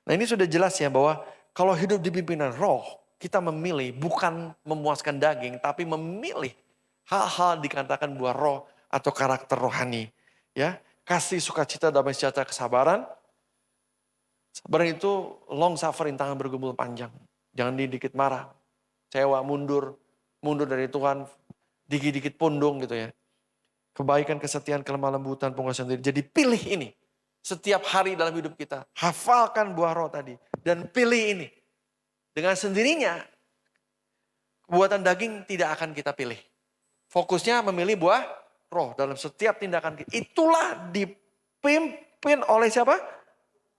Nah ini sudah jelas ya bahwa kalau hidup di pimpinan roh, kita memilih bukan memuaskan daging, tapi memilih hal-hal dikatakan buah roh atau karakter rohani. Ya, kasih, sukacita, damai sejahtera, kesabaran. Sabar itu long suffering, tangan bergumul panjang. Jangan dikit marah, kecewa, mundur dari Tuhan, dikit-dikit pundung gitu ya. kebaikan, kesetiaan, kelemah lembutan, penguasaan diri. Jadi pilih ini setiap hari dalam hidup kita. Hafalkan buah roh tadi dan pilih ini. Dengan sendirinya kebuatan daging tidak akan kita pilih. Fokusnya memilih buah roh dalam setiap tindakan kita. Itulah dipimpin oleh siapa?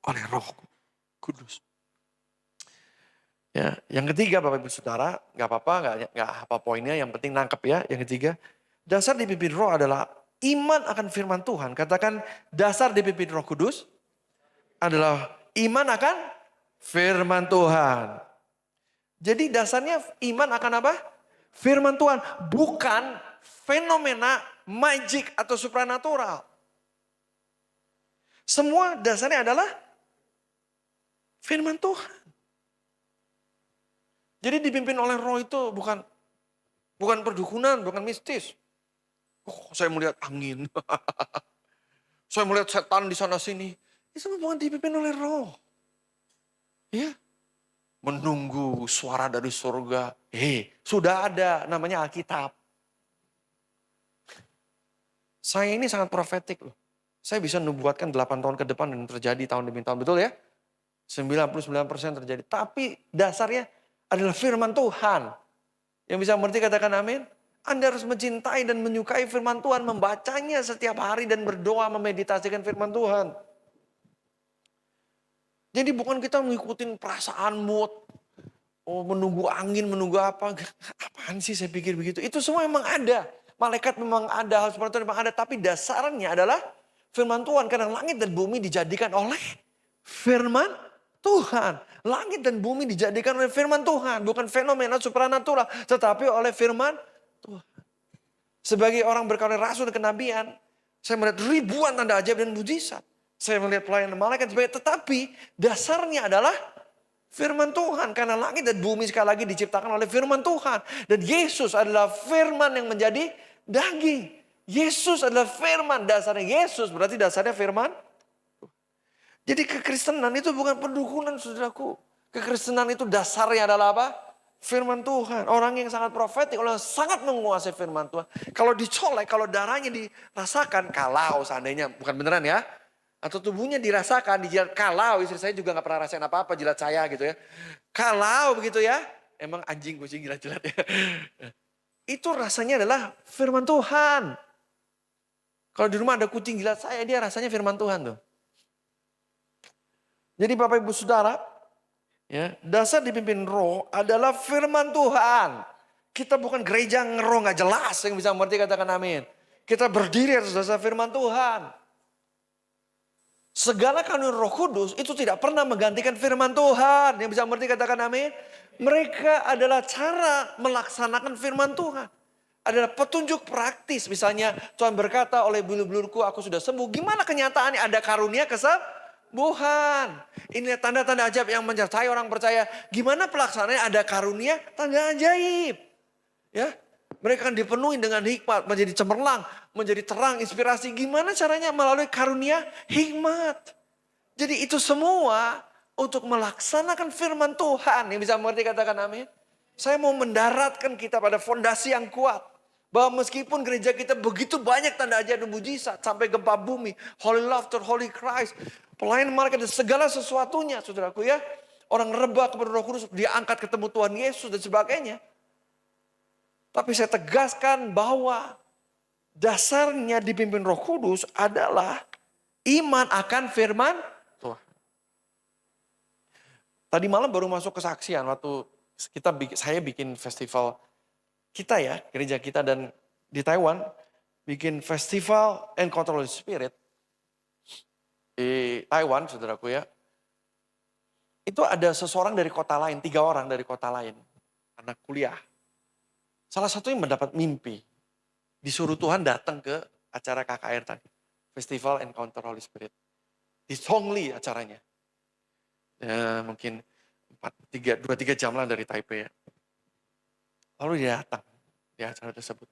Oleh Roh Kudus. Ya, yang ketiga Bapak Ibu Saudara, nggak apa-apa, nggak apa poinnya, yang penting nangkep ya. Yang ketiga, dasar dipimpin Roh adalah iman akan firman Tuhan. Katakan dasar dipimpin Roh Kudus adalah iman akan firman Tuhan. Jadi dasarnya iman akan apa? Firman Tuhan, bukan fenomena magic atau supranatural. Semua dasarnya adalah firman Tuhan. Jadi dipimpin oleh Roh itu bukan perdukunan, bukan mistis. Oh, saya melihat angin. Saya melihat setan di sana sini. Itu semua bukan dipimpin oleh Roh. Ya. Menunggu suara dari surga. Sudah ada namanya Alkitab. Saya ini sangat profetik loh. Saya bisa nubuatkan 8 tahun ke depan dan terjadi tahun demi tahun. Betul ya? 99% terjadi. Tapi dasarnya adalah firman Tuhan. Yang bisa mengerti katakan amin. Anda harus mencintai dan menyukai firman Tuhan. Membacanya setiap hari dan berdoa memeditasikan firman Tuhan. Jadi bukan kita mengikuti perasaan mood. Oh, menunggu angin, menunggu apa. Apaan sih saya pikir begitu. Itu semua memang ada. Malaikat memang ada, hal seperti itu memang ada. Tapi dasarnya adalah firman Tuhan. Karena langit dan bumi dijadikan oleh firman Tuhan. Langit dan bumi dijadikan oleh firman Tuhan. Bukan fenomena supranatural. Tetapi oleh firman Tuhan. Sebagai orang berkarir rasul dan kenabian. Saya melihat ribuan tanda ajaib dan mujizat. Saya melihat pelayanan malaikat. Tetapi dasarnya adalah firman Tuhan. Karena langit dan bumi sekali lagi diciptakan oleh firman Tuhan. Dan Yesus adalah firman yang menjadi daging. Yesus adalah firman. Dasarnya Yesus berarti dasarnya firman. Jadi kekristenan itu bukan pendukunan saudaraku. Kekristenan itu dasarnya adalah apa? Firman Tuhan. Orang yang sangat profetik, orang yang sangat menguasai firman Tuhan. Kalau dicolek, kalau darahnya dirasakan, kalau seandainya, bukan beneran ya. Atau tubuhnya dirasakan, dijilat. Kalau istri saya juga gak pernah rasain apa-apa, jilat saya gitu ya. Kalau begitu ya, emang anjing kucing jilat-jilat ya. Itu rasanya adalah firman Tuhan. Kalau di rumah ada kucing jilat saya, dia rasanya firman Tuhan tuh. Jadi Bapak Ibu Saudara, ya, dasar dipimpin Roh adalah firman Tuhan. Kita bukan gereja yang roh gak jelas yang bisa mengerti katakan amin. Kita berdiri atas dasar firman Tuhan. Segala karunia Roh Kudus itu tidak pernah menggantikan firman Tuhan. Yang bisa mengerti katakan amin. Mereka adalah cara melaksanakan firman Tuhan. Adalah petunjuk praktis. Misalnya Tuhan berkata oleh bulu-buluku aku sudah sembuh. Gimana kenyataannya ada karunia kesembuhan. Ini tanda-tanda ajaib yang menyertai orang percaya. Gimana pelaksanaannya ada karunia tanda ajaib. Ya, mereka akan dipenuhi dengan hikmat, menjadi cemerlang, menjadi terang, inspirasi. Gimana caranya melalui karunia hikmat. Jadi itu semua untuk melaksanakan firman Tuhan. Yang bisa mengerti katakan amin. Saya mau mendaratkan kita pada fondasi yang kuat. Bahwa meskipun gereja kita begitu banyak tanda ajaib dan mujizat. Sampai gempa bumi, Holy Laughter, Holy Christ. Pelayanan malaikat dan segala sesuatunya saudaraku ya. Orang rebah kepada Roh Kudus, dia angkat ketemu Tuhan Yesus dan sebagainya. Tapi saya tegaskan bahwa dasarnya dipimpin Roh Kudus adalah iman akan firman Tuhan. Tadi malam baru masuk kesaksian waktu saya bikin festival kita ya, gereja kita dan di Taiwan bikin festival Encounter Holy Spirit di Taiwan, saudaraku ya. Itu ada seseorang dari kota lain, 3 orang dari kota lain, anak kuliah. Salah satunya mendapat mimpi. Disuruh Tuhan datang ke acara KKR tadi. Festival Encounter Holy Spirit. Di Tongli acaranya. Ya, mungkin 2-3 jam lah dari Taipei ya. Lalu dia datang di acara tersebut.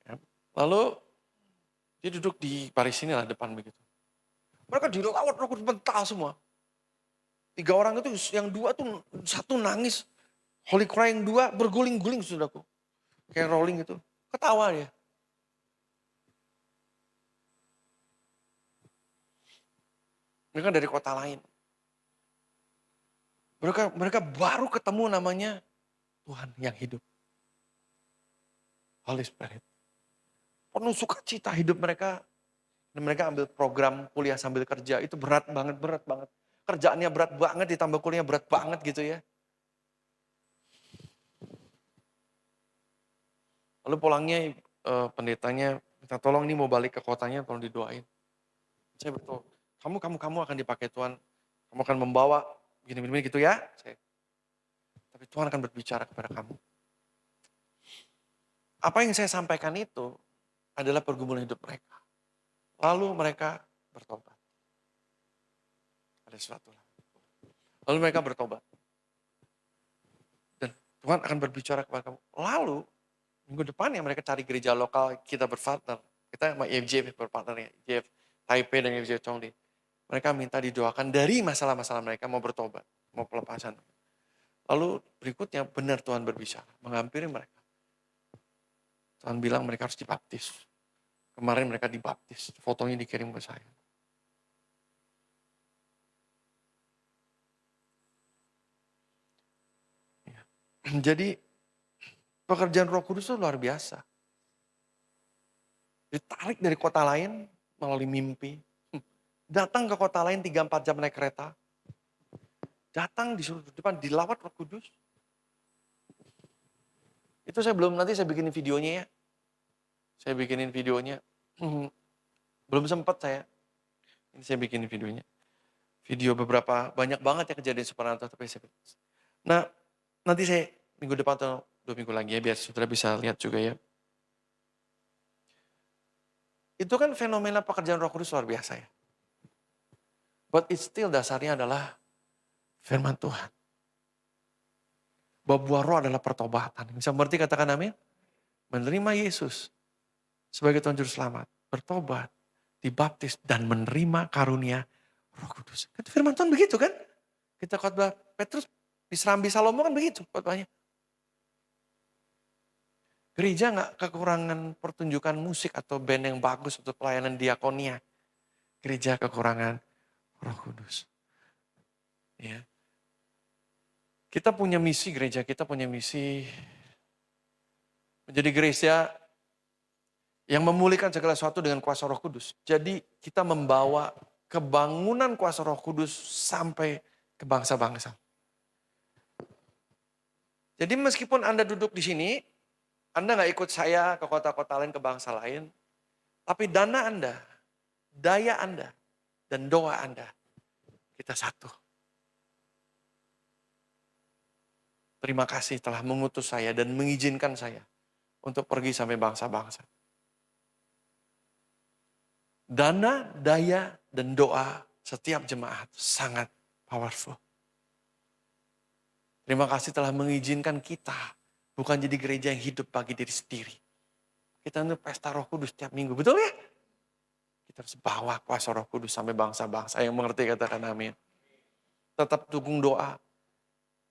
Ya. Lalu dia duduk di baris sini lah depan begitu. Mereka dilawat Roh Kudus mental semua. 3 orang itu yang 2 tuh satu nangis. Holy Cry yang 2 berguling-guling saudaraku. Kayak rolling gitu. Ketawa dia. Mereka dari kota lain. Mereka baru ketemu namanya Tuhan yang hidup. Holy Spirit. Penuh sukacita hidup mereka. Dan mereka ambil program kuliah sambil kerja. Itu berat banget. Kerjaannya berat banget, ditambah kuliahnya berat banget gitu ya. Lalu pulangnya pendetanya minta tolong ini mau balik ke kotanya, tolong didoain. Saya betul, kamu akan dipakai Tuhan. Kamu akan membawa gini-gini gitu ya. Tapi Tuhan akan berbicara kepada kamu. Apa yang saya sampaikan itu adalah pergumulan hidup mereka. Lalu mereka bertobat. Ada sesuatu lah. Lalu mereka bertobat. Dan Tuhan akan berbicara kepada kamu. Lalu minggu depan ya mereka cari gereja lokal, kita berpartner. Kita sama EFJ berpartner ya, EFJ Taipei dan EFJ Chongli. Mereka minta didoakan dari masalah-masalah mereka, mau bertobat, mau pelepasan. Lalu berikutnya benar Tuhan berbicara, menghampiri mereka. Tuhan bilang mereka harus dibaptis. Kemarin mereka dibaptis, fotonya dikirim ke saya. Ya. Jadi pekerjaan Roh Kudus itu luar biasa. Ditarik dari kota lain melalui mimpi. Datang ke kota lain 3-4 jam naik kereta. Datang di sudut depan, dilawat Roh Kudus. Itu nanti saya bikinin videonya ya. Saya bikinin videonya. Belum sempat saya. Ini saya bikinin videonya. Video banyak banget ya kejadian supernatural. Nah, nanti saya minggu depan atau 2 minggu lagi ya, biar saudara bisa lihat juga ya. Itu kan fenomena pekerjaan Roh Kudus luar biasa ya. But it's still dasarnya adalah firman Tuhan. Bahwa buah roh adalah pertobatan. Bisa mengerti katakan amin? Menerima Yesus sebagai Tuhan Juru Selamat. Bertobat, dibaptis, dan menerima karunia Roh Kudus. Itu firman Tuhan begitu kan? Kita khotbah Petrus di Serambi Salomo kan begitu khotbahnya. Gereja gak kekurangan pertunjukan musik atau band yang bagus atau pelayanan diakonia. Gereja kekurangan Roh Kudus. Ya. Kita punya misi gereja, kita punya misi menjadi gereja yang memulihkan segala sesuatu dengan kuasa Roh Kudus. Jadi kita membawa kebangunan kuasa Roh Kudus sampai ke bangsa-bangsa. Jadi meskipun Anda duduk di sini, Anda gak ikut saya ke kota-kota lain, ke bangsa lain, tapi dana Anda, daya Anda, dan doa Anda, kita satu. Terima kasih telah mengutus saya dan mengizinkan saya untuk pergi sampai bangsa-bangsa. Dana, daya, dan doa setiap jemaat sangat powerful. Terima kasih telah mengizinkan kita bukan jadi gereja yang hidup bagi diri sendiri. Kita untuk pesta Roh Kudus setiap minggu, betul ya? Kita harus bawa kuasa Roh Kudus sampai bangsa-bangsa yang mengerti, katakan amin. Tetap dukung doa.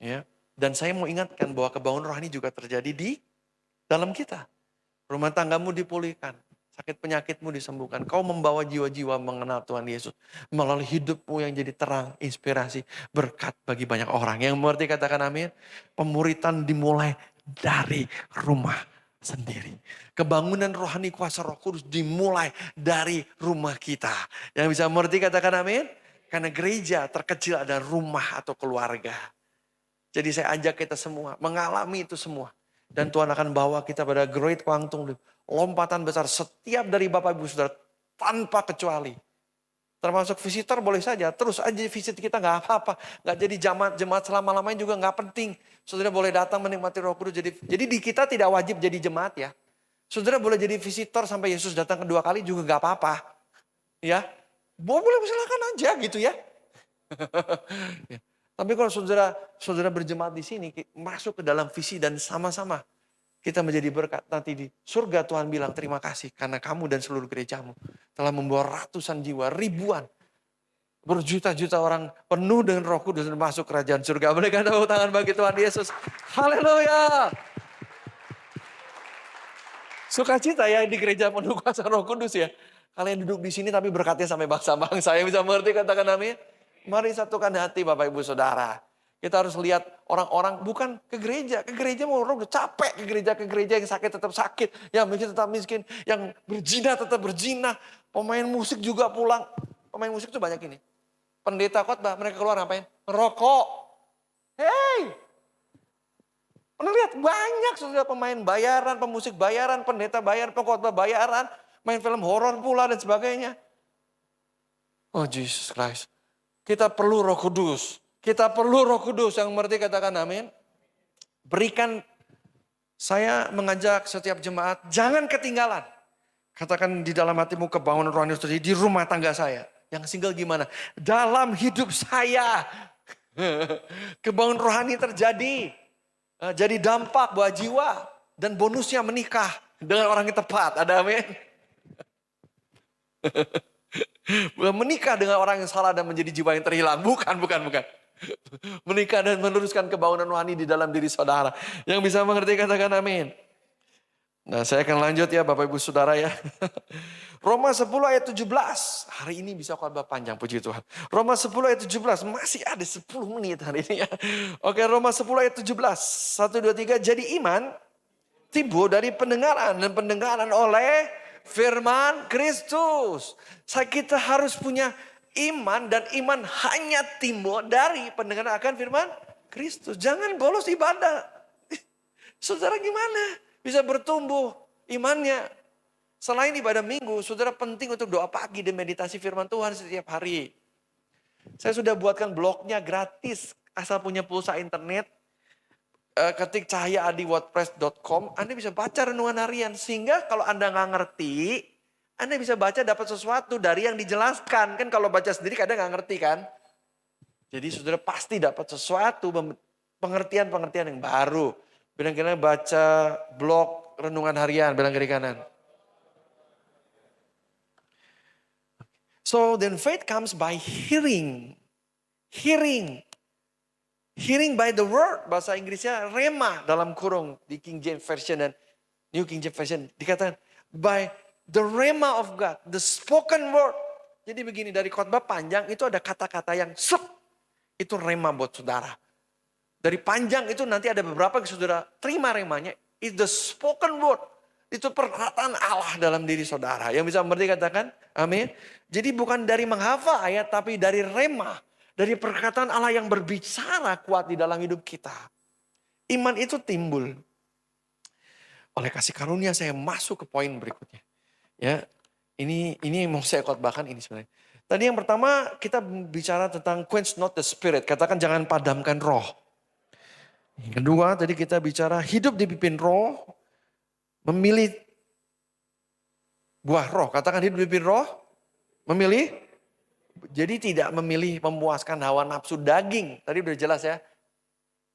Ya. Dan saya mau ingatkan bahwa kebangunan rohani juga terjadi di dalam kita. Rumah tanggamu dipulihkan. Sakit penyakitmu disembuhkan. Kau membawa jiwa-jiwa mengenal Tuhan Yesus. Melalui hidupmu yang jadi terang, inspirasi, berkat bagi banyak orang. Yang mengerti katakan amin. Pemuritan dimulai dari rumah sendiri. Kebangunan rohani kuasa Roh Kudus dimulai dari rumah kita. Yang bisa mengerti katakan amin. Karena gereja terkecil ada rumah atau keluarga. Jadi saya ajak kita semua mengalami itu semua. Dan Tuhan akan bawa kita pada great quantum leap. Lompatan besar setiap dari Bapak Ibu Saudara tanpa kecuali. Termasuk visitor boleh saja. Terus aja visit kita gak apa-apa. Gak jadi jemaat selama-lamanya juga gak penting. Saudara boleh datang menikmati Roh Kudus. Jadi di kita tidak wajib jadi jemaat ya. Saudara boleh jadi visitor sampai Yesus datang kedua kali juga gak apa-apa. Ya. Boleh silakan aja gitu ya. Ya. Tapi kalau saudara berjemaat di sini, masuk ke dalam visi dan sama-sama kita menjadi berkat. Nanti di surga Tuhan bilang terima kasih karena kamu dan seluruh gerejamu telah membawa ratusan jiwa, ribuan, berjuta-juta orang penuh dengan Roh Kudus dan masuk kerajaan surga. Boleh kan tepuk tangan bagi Tuhan Yesus. Haleluya. Sukacita ya di gereja penuh kuasa Roh Kudus ya. Kalian duduk di sini tapi berkatnya sampai bangsa-bangsa. Yang bisa mengerti katakan amin. Mari satukan hati Bapak Ibu Saudara. Kita harus lihat orang-orang bukan ke gereja. Ke gereja mau orang udah capek ke gereja yang sakit tetap sakit. Yang miskin tetap miskin. Yang berzina tetap berzina. Pemain musik juga pulang. Pemain musik tuh banyak ini. Pendeta khotbah mereka keluar ngapain? Ngerokok. Hey! Pernah lihat banyak sudah pemain bayaran, pemusik bayaran, pendeta bayaran, pengkhotbah bayaran. Main film horor pula dan sebagainya. Oh Jesus Christ. Kita perlu Roh Kudus. Kita perlu Roh Kudus yang mengerti katakan amin. Berikan, saya mengajak setiap jemaat, jangan ketinggalan. Katakan di dalam hatimu kebangunan rohani terjadi di rumah tangga saya. Yang single gimana? Dalam hidup saya. Kebangunan rohani terjadi. Jadi dampak buat jiwa. Dan bonusnya menikah dengan orang yang tepat. Ada amin. Bukan menikah dengan orang yang salah dan menjadi jiwa yang terhilang. Bukan. Menikah dan meneruskan kebangunan rohani di dalam diri saudara. Yang bisa mengerti katakan amin. Nah saya akan lanjut ya Bapak Ibu Saudara ya. Roma 10 ayat 17. Hari ini bisa khotbah panjang puji Tuhan. Roma 10 ayat 17. Masih ada 10 menit hari ini ya. Oke Roma 10 ayat 17. 1, 2, 3. Jadi iman timbul dari pendengaran. Dan pendengaran oleh firman Kristus. Kita harus punya iman dan iman hanya timbul dari pendengaran akan firman Kristus. Jangan bolos ibadah. Saudara gimana? Bisa bertumbuh imannya. Selain ibadah minggu, saudara penting untuk doa pagi dan meditasi firman Tuhan setiap hari. Saya sudah buatkan blognya gratis. Asal punya pulsa internet. Ketik cahayaadi.wordpress.com. Anda bisa baca renungan harian. Sehingga kalau Anda nggak ngerti, Anda bisa baca dapat sesuatu dari yang dijelaskan. Kan kalau baca sendiri kadang nggak ngerti kan. Jadi saudara pasti dapat sesuatu, pengertian-pengertian yang baru. Bilang-bilang baca blog renungan harian, bilang kiri kanan. So then faith comes by hearing. Hearing by the word. Bahasa Inggrisnya rema dalam kurung di King James Version dan New King James Version. Dikatakan by the rema of God. The spoken word. Jadi begini dari khotbah panjang itu ada kata-kata yang sup. Itu rema buat saudara. Dari panjang itu nanti ada beberapa yang saudara terima remanya. It's the spoken word. Itu perkataan Allah dalam diri saudara. Yang bisa mengerti katakan amin. Jadi bukan dari menghafal ayat tapi dari rema. Dari perkataan Allah yang berbicara kuat di dalam hidup kita. Iman itu timbul. Oleh kasih karunia saya masuk ke poin berikutnya. Ya, ini mau saya khotbahkan ini sebenarnya. Tadi yang pertama kita bicara tentang quench not the spirit. Katakan jangan padamkan roh. Yang kedua tadi kita bicara hidup dipimpin roh. Memilih buah roh. Katakan hidup dipimpin roh. Memilih. Jadi tidak memilih memuaskan hawa nafsu daging. Tadi udah jelas ya.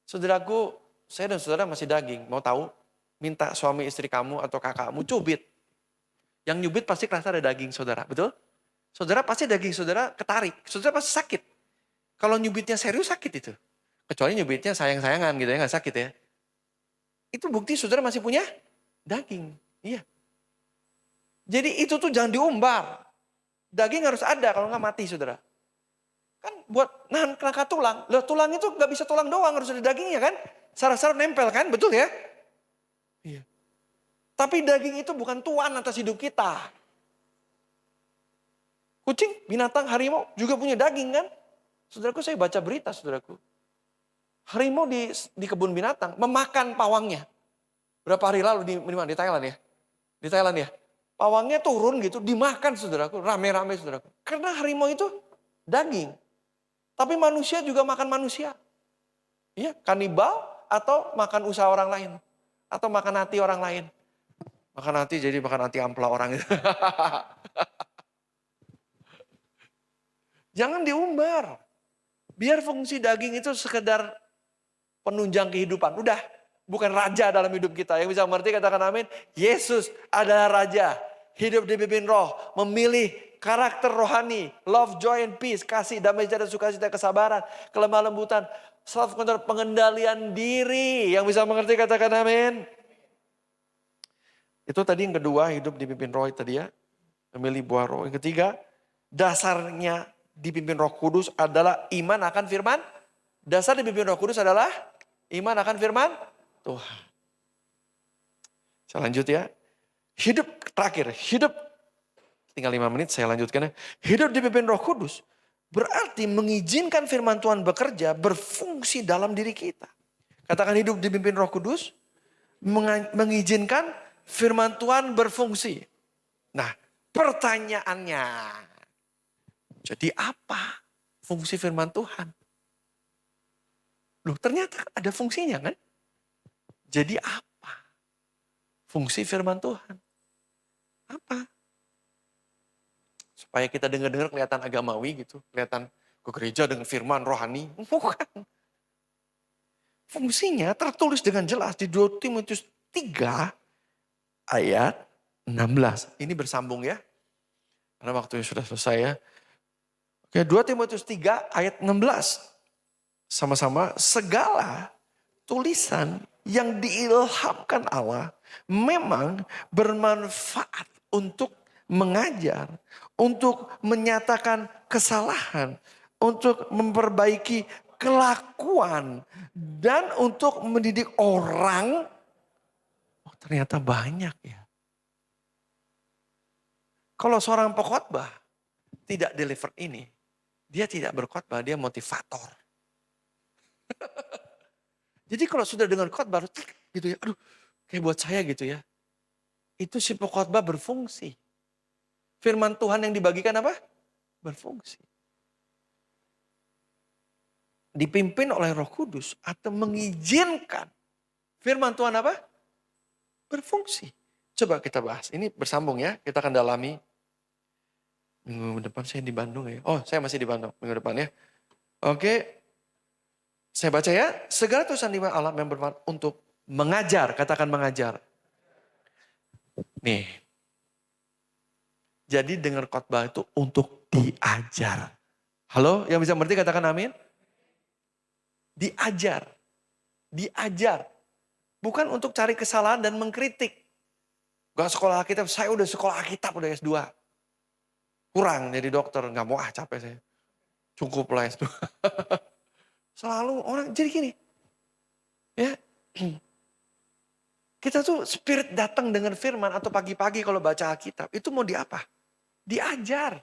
Saudaraku, saya dan saudara masih daging. Mau tahu? Minta suami istri kamu atau kakakmu cubit. Yang nyubit pasti kerasa ada daging saudara. Betul? Saudara pasti daging saudara ketarik. Saudara pasti sakit. Kalau nyubitnya serius sakit itu. Kecuali nyubitnya sayang-sayangan gitu ya. Gak sakit ya. Itu bukti saudara masih punya daging. Iya. Jadi itu tuh jangan diumbar. Daging harus ada kalau nggak mati saudara. Kan buat nahan kerangka tulang. Loh, tulang itu nggak bisa tulang doang harus ada dagingnya kan. Saraf-saraf nempel kan betul ya. Iya. Tapi daging itu bukan tuan atas hidup kita. Kucing, binatang, harimau juga punya daging kan. Saudaraku saya baca berita saudaraku. Harimau di kebun binatang memakan pawangnya. Berapa hari lalu di Thailand ya. Di Thailand ya. Pawangnya turun gitu, dimakan saudaraku, rame-rame saudaraku. Karena harimau itu daging. Tapi manusia juga makan manusia. Iya, kanibal atau makan usaha orang lain. Atau makan hati orang lain. Makan hati jadi makan hati ampla orang itu. Jangan diumbar. Biar fungsi daging itu sekedar penunjang kehidupan. Udah, bukan raja dalam hidup kita. Yang bisa mengerti katakan amin. Yesus adalah raja. Hidup dipimpin roh. Memilih karakter rohani. Love, joy, and peace. Kasih, damai, sejahtera, sukacita, kesabaran. Kelemah lembutan. Self control, pengendalian diri. Yang bisa mengerti katakan amin. Itu tadi yang kedua, hidup dipimpin roh tadi ya. Memilih buah roh. Yang ketiga, dasarnya dipimpin Roh Kudus adalah iman akan firman. Dasar dipimpin Roh Kudus adalah iman akan firman Tuhan. Saya lanjut ya. Hidup terakhir, hidup tinggal 5 menit saya lanjutkan ya. Hidup dipimpin Roh Kudus berarti mengizinkan firman Tuhan bekerja, berfungsi dalam diri kita. Katakan hidup dipimpin Roh Kudus, mengizinkan firman Tuhan berfungsi. Nah, pertanyaannya, jadi apa fungsi firman Tuhan? Loh, ternyata ada fungsinya kan? Jadi apa fungsi firman Tuhan? Apa? Supaya kita dengar-dengar kelihatan agamawi gitu, kelihatan ke gereja dengan firman rohani. Bukan. Fungsinya tertulis dengan jelas di 2 Timotius 3 ayat 16. Ini bersambung ya. Karena waktunya sudah selesai ya. Oke, 2 Timotius 3 ayat 16. Sama-sama, segala tulisan yang diilhamkan Allah memang bermanfaat untuk mengajar, untuk menyatakan kesalahan, untuk memperbaiki kelakuan, dan untuk mendidik orang. Oh, ternyata banyak ya. Kalau seorang pengkhotbah tidak deliver ini, dia tidak berkhotbah, dia motivator. Jadi kalau sudah dengar khotbah gitu ya, aduh kayak buat saya gitu ya. Itu si pengkhotbah berfungsi. Firman Tuhan yang dibagikan apa? Berfungsi. Dipimpin oleh Roh Kudus atau mengizinkan firman Tuhan apa? Berfungsi. Coba kita bahas. Ini bersambung ya, kita akan dalami. Minggu depan saya di Bandung ya. Oh, saya masih di Bandung minggu depan ya. Oke. Saya baca ya. Segala tulisan di Allah yang bermanfaat untuk mengajar. Katakan mengajar. Nih. Jadi dengar khotbah itu untuk diajar. Halo, yang bisa mengerti katakan amin. Diajar. Diajar. Bukan untuk cari kesalahan dan mengkritik. Gak sekolah Alkitab, saya udah sekolah Alkitab, udah S2. Kurang jadi dokter, gak mau capek saya. Cukup lah S2. Selalu orang, jadi gini. Ya, kita tuh spirit datang dengan firman atau pagi-pagi kalau baca Alkitab. Itu mau di apa? Diajar.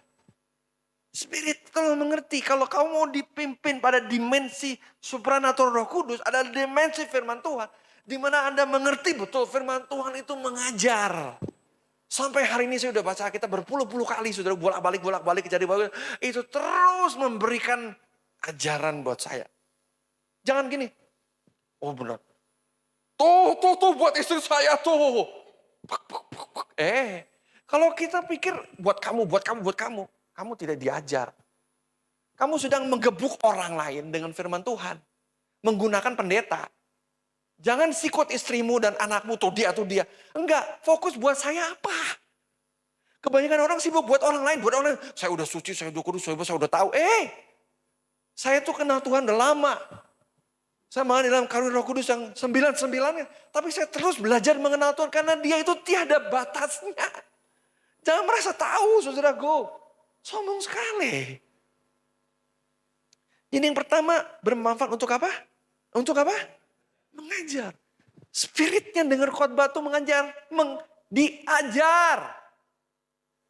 Spirit kalau mengerti, kalau kamu mau dipimpin pada dimensi supranatural Roh Kudus, ada dimensi firman Tuhan. Di mana Anda mengerti betul firman Tuhan itu mengajar. Sampai hari ini saya sudah baca kita berpuluh-puluh kali, saudara bolak-balik jadi itu terus memberikan ajaran buat saya. Jangan gini, oh benar. Tuh buat istri saya tuh. Kalau kita pikir buat kamu, kamu tidak diajar. Kamu sedang menggebuk orang lain dengan firman Tuhan. Menggunakan pendeta. Jangan sikut istrimu dan anakmu tuh dia. Enggak, fokus buat saya apa? Kebanyakan orang sibuk buat orang lain. Saya udah suci, saya udah kudus, saya udah tahu. Saya tuh kenal Tuhan udah lama. Saya malah dalam karunia Roh Kudus yang 9-9-nya. Tapi saya terus belajar mengenal Tuhan karena dia itu tiada batasnya. Jangan merasa tahu saudaraku. Sombong sekali. Jadi yang pertama bermanfaat untuk apa? Untuk apa? Mengajar. Spiritnya dengar khotbah itu mengajar. Diajar.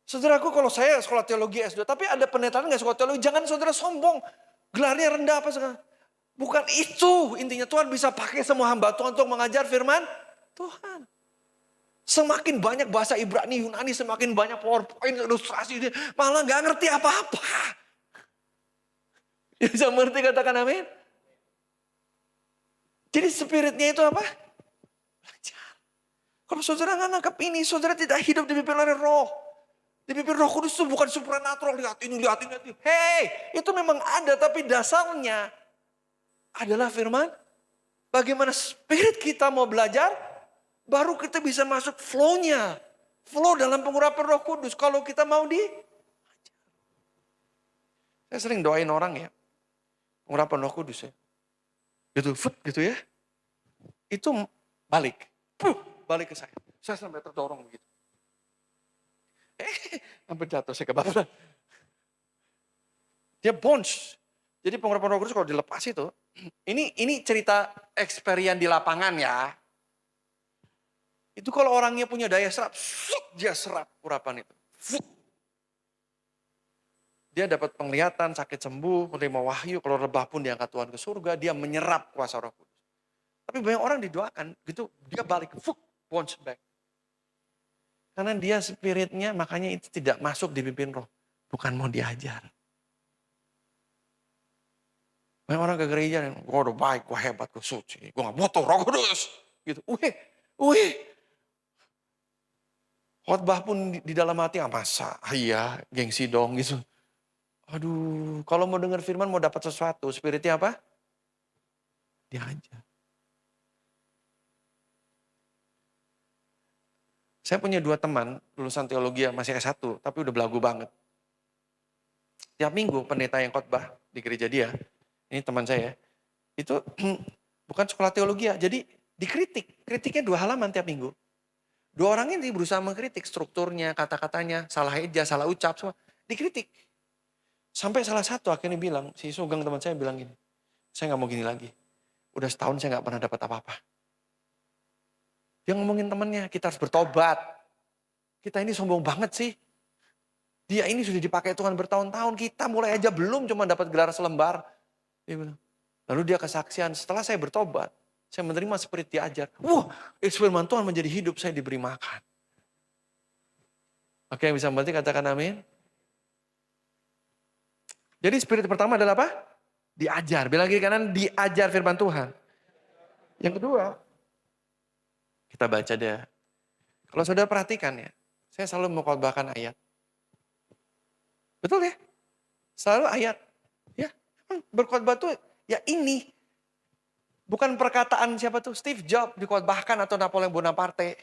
Saudaraku kalau saya sekolah teologi S2. Tapi ada penetraan gak sekolah teologi. Jangan saudara sombong. Gelarnya rendah apa sekarang. Bukan itu. Intinya Tuhan bisa pakai semua hamba Tuhan untuk mengajar firman Tuhan. Semakin banyak bahasa Ibrani, Yunani. Semakin banyak PowerPoint, ilustrasi. Malah gak ngerti apa-apa. Bisa mengerti katakan amin. Jadi spiritnya itu apa? Belajar. Kalau saudara nggak nangkap ini, saudara tidak hidup dipimpin oleh roh. Dipimpin Roh Kudus itu bukan supranatural, lihat ini. Hei, itu memang ada, tapi dasarnya adalah firman. Bagaimana spirit kita mau belajar, baru kita bisa masuk flow-nya. Flow dalam pengurapan Roh Kudus, kalau kita mau Saya sering doain orang ya, pengurapan Roh Kudus ya. Gitu ya. Itu balik ke saya. Saya sampai terdorong begitu. Hampir jatuh, saya kebablasan. Dia bounce. Jadi pengurapan Roh Kudus kalau dilepas itu, ini cerita experience di lapangan ya. Itu kalau orangnya punya daya serap, dia serap urapan itu. Dia dapat penglihatan, sakit sembuh, menerima wahyu, kalau rebah pun diangkat Tuhan ke surga, dia menyerap kuasa Roh Kudus. Tapi banyak orang didoakan, gitu dia balik, bounce back. Karena dia spiritnya, makanya itu tidak masuk dipimpin roh. Bukan mau diajar. Banyak orang ke gereja, gue udah baik, gue hebat, gue suci. Gue gak butuh Roh Kudus. Gitu. Wih. Khotbah pun di dalam hati, masa? Iya, gengsi dong gitu. Aduh, kalau mau dengar firman, mau dapat sesuatu, spiritnya apa? Diajar. Saya punya 2 teman, lulusan teologi masih S1, tapi udah belagu banget. Tiap minggu pendeta yang khotbah di gereja dia, ini teman saya, itu bukan sekolah teologi ya, jadi dikritik. Kritiknya 2 halaman tiap minggu. 2 orang ini berusaha mengkritik strukturnya, kata-katanya, salah eja, salah ucap, semua dikritik. Sampai salah satu akhirnya bilang, si Sugeng teman saya bilang gini, saya gak mau gini lagi. Udah setahun saya gak pernah dapat apa-apa. Dia ngomongin temannya, kita harus bertobat. Kita ini sombong banget sih. Dia ini sudah dipakai Tuhan bertahun-tahun, kita mulai aja belum cuma dapat gelar selembar. Dia bilang. Lalu dia kesaksian, setelah saya bertobat, saya menerima spirit diajar. Wah, firman Tuhan menjadi hidup, saya diberi makan. Oke, yang bisa berarti katakan amin. Jadi spirit pertama adalah apa? Diajar. Bilang kiri kanan, diajar firman Tuhan. Yang kedua, kita baca deh. Kalau saudara perhatikan ya, saya selalu mengkhotbahkan ayat. Betul ya? Selalu ayat. Ya, berkhotbah tuh ya ini. Bukan perkataan siapa tuh? Steve Jobs dikhotbahkan atau Napoleon Bonaparte.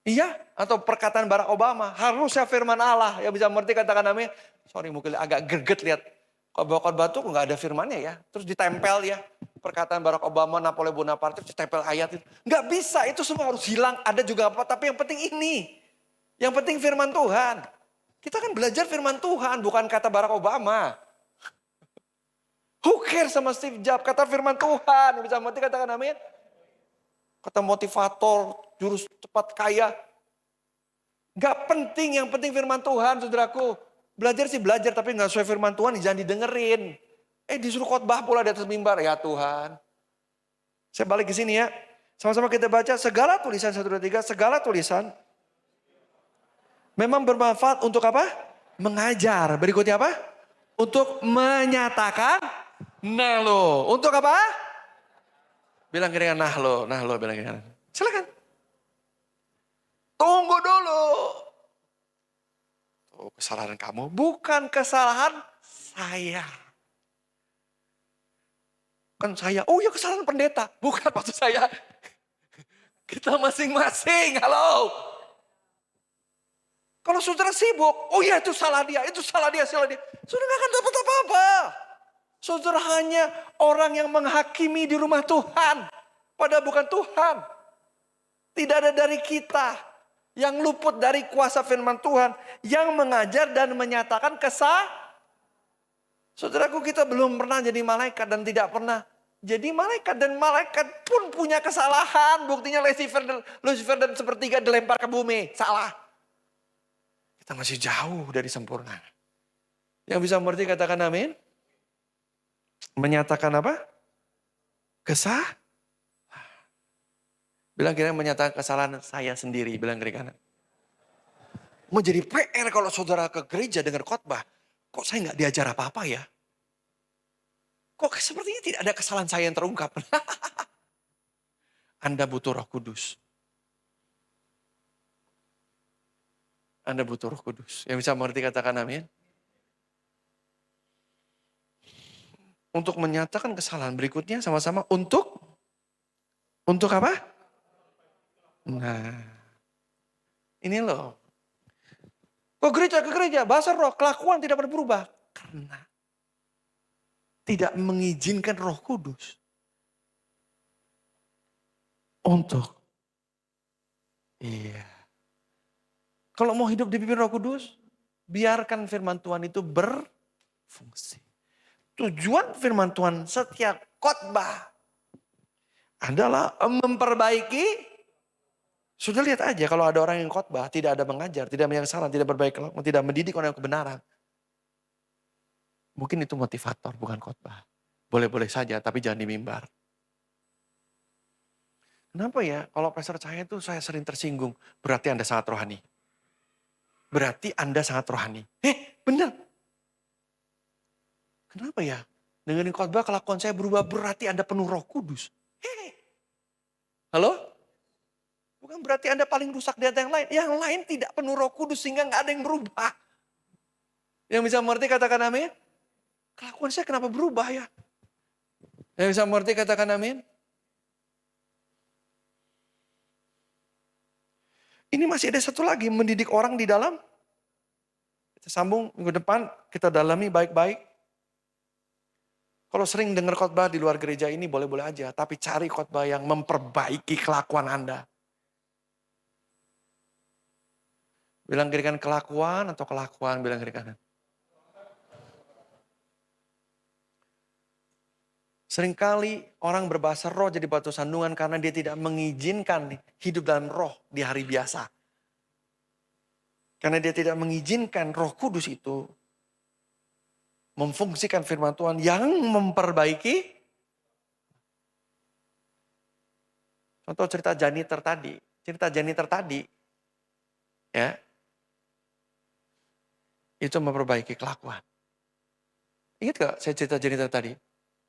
Iya, atau perkataan Barack Obama. Harusnya firman Allah. Ya bisa mengerti katakan amin. Sorry mungkin agak greget lihat. Khotbah tuh nggak ada firmannya ya. Terus ditempel ya. Perkataan Barack Obama, Napoleon Bonaparte, ditempel ayat itu. Nggak bisa, itu semua harus hilang. Ada juga apa, tapi yang penting ini. Yang penting firman Tuhan. Kita kan belajar firman Tuhan, bukan kata Barack Obama. Who cares sama Steve Jobs, kata firman Tuhan. Bisa mengerti katakan amin. Kata motivator, jurus cepat kaya. Gak penting, yang penting firman Tuhan saudaraku. Belajar sih belajar, tapi gak sesuai firman Tuhan, jangan didengerin. Disuruh khotbah pula di atas mimbar, ya Tuhan. Saya balik ke sini ya. Sama-sama kita baca segala tulisan 1, 2, 3, segala tulisan memang bermanfaat untuk apa? Mengajar. Berikutnya apa? Untuk menyatakan nahlo. Untuk apa? Bilang kira nahlo bilang kira. Silakan. Tunggu dulu. Oh, kesalahan kamu bukan kesalahan saya. Kan saya, oh ya kesalahan pendeta. Bukan maksud saya. Kita masing-masing, halo. Kalau saudara sibuk, oh ya itu salah dia. Saudara gak akan dapat apa-apa. Saudara hanya orang yang menghakimi di rumah Tuhan. Padahal bukan Tuhan. Tidak ada dari kita yang luput dari kuasa firman Tuhan. Yang mengajar dan menyatakan Saudaraku, kita belum pernah jadi malaikat dan tidak pernah jadi malaikat. Dan malaikat pun punya kesalahan. Buktinya Lucifer dan sepertiga dilempar ke bumi. Salah. Kita masih jauh dari sempurna. Yang bisa mengerti katakan amin. Menyatakan apa? Bilang kira menyatakan kesalahan saya sendiri. Bilang kiri kanan. Mau jadi PR kalau saudara ke gereja dengar khotbah. Kok saya gak diajar apa-apa ya? Kok sepertinya tidak ada kesalahan saya yang terungkap. Anda butuh Roh Kudus. Anda butuh Roh Kudus. Yang bisa mengerti katakan amin. Untuk menyatakan kesalahan berikutnya sama-sama untuk apa? Nah, ini loh. Kok gereja ke gereja, bahasa roh, kelakuan tidak pernah berubah. Karena tidak mengizinkan Roh Kudus untuk Kalau mau hidup dipimpin Roh Kudus, biarkan firman Tuhan itu berfungsi. Tujuan firman Tuhan setiap khotbah adalah memperbaiki. Sudah lihat aja kalau ada orang yang khotbah, tidak ada mengajar, tidak yang salah, tidak berbaik kelakuan, tidak mendidik orang yang kebenaran. Mungkin itu motivator, bukan khotbah. Boleh-boleh saja, tapi jangan di mimbar. Kenapa ya? Kalau pastor saya itu saya sering tersinggung. Berarti Anda sangat rohani. Berarti Anda sangat rohani. Benar. Kenapa ya? Dengerin khotbah kelakuan saya berubah, berarti Anda penuh Roh Kudus. Halo? Bukan berarti Anda paling rusak di antara yang lain. Yang lain tidak penuh Roh Kudus sehingga nggak ada yang berubah. Yang bisa mengerti katakan amin. Kelakuan saya kenapa berubah ya? Yang bisa mengerti katakan amin. Ini masih ada satu lagi, mendidik orang di dalam. Kita sambung minggu depan, kita dalami baik-baik. Kalau sering dengar khotbah di luar gereja ini boleh-boleh aja. Tapi cari khotbah yang memperbaiki kelakuan Anda. Bilang kiri kanan kelakuan atau kelakuan, bilang kiri kanan. Seringkali orang berbahasa roh jadi batu sandungan karena dia tidak mengizinkan hidup dalam roh di hari biasa. Karena dia tidak mengizinkan Roh Kudus itu memfungsikan firman Tuhan yang memperbaiki. Contoh cerita janitor tadi. Cerita janitor tadi. Ya. Itu memperbaiki kelakuan. Ingat gak saya cerita janitor tadi?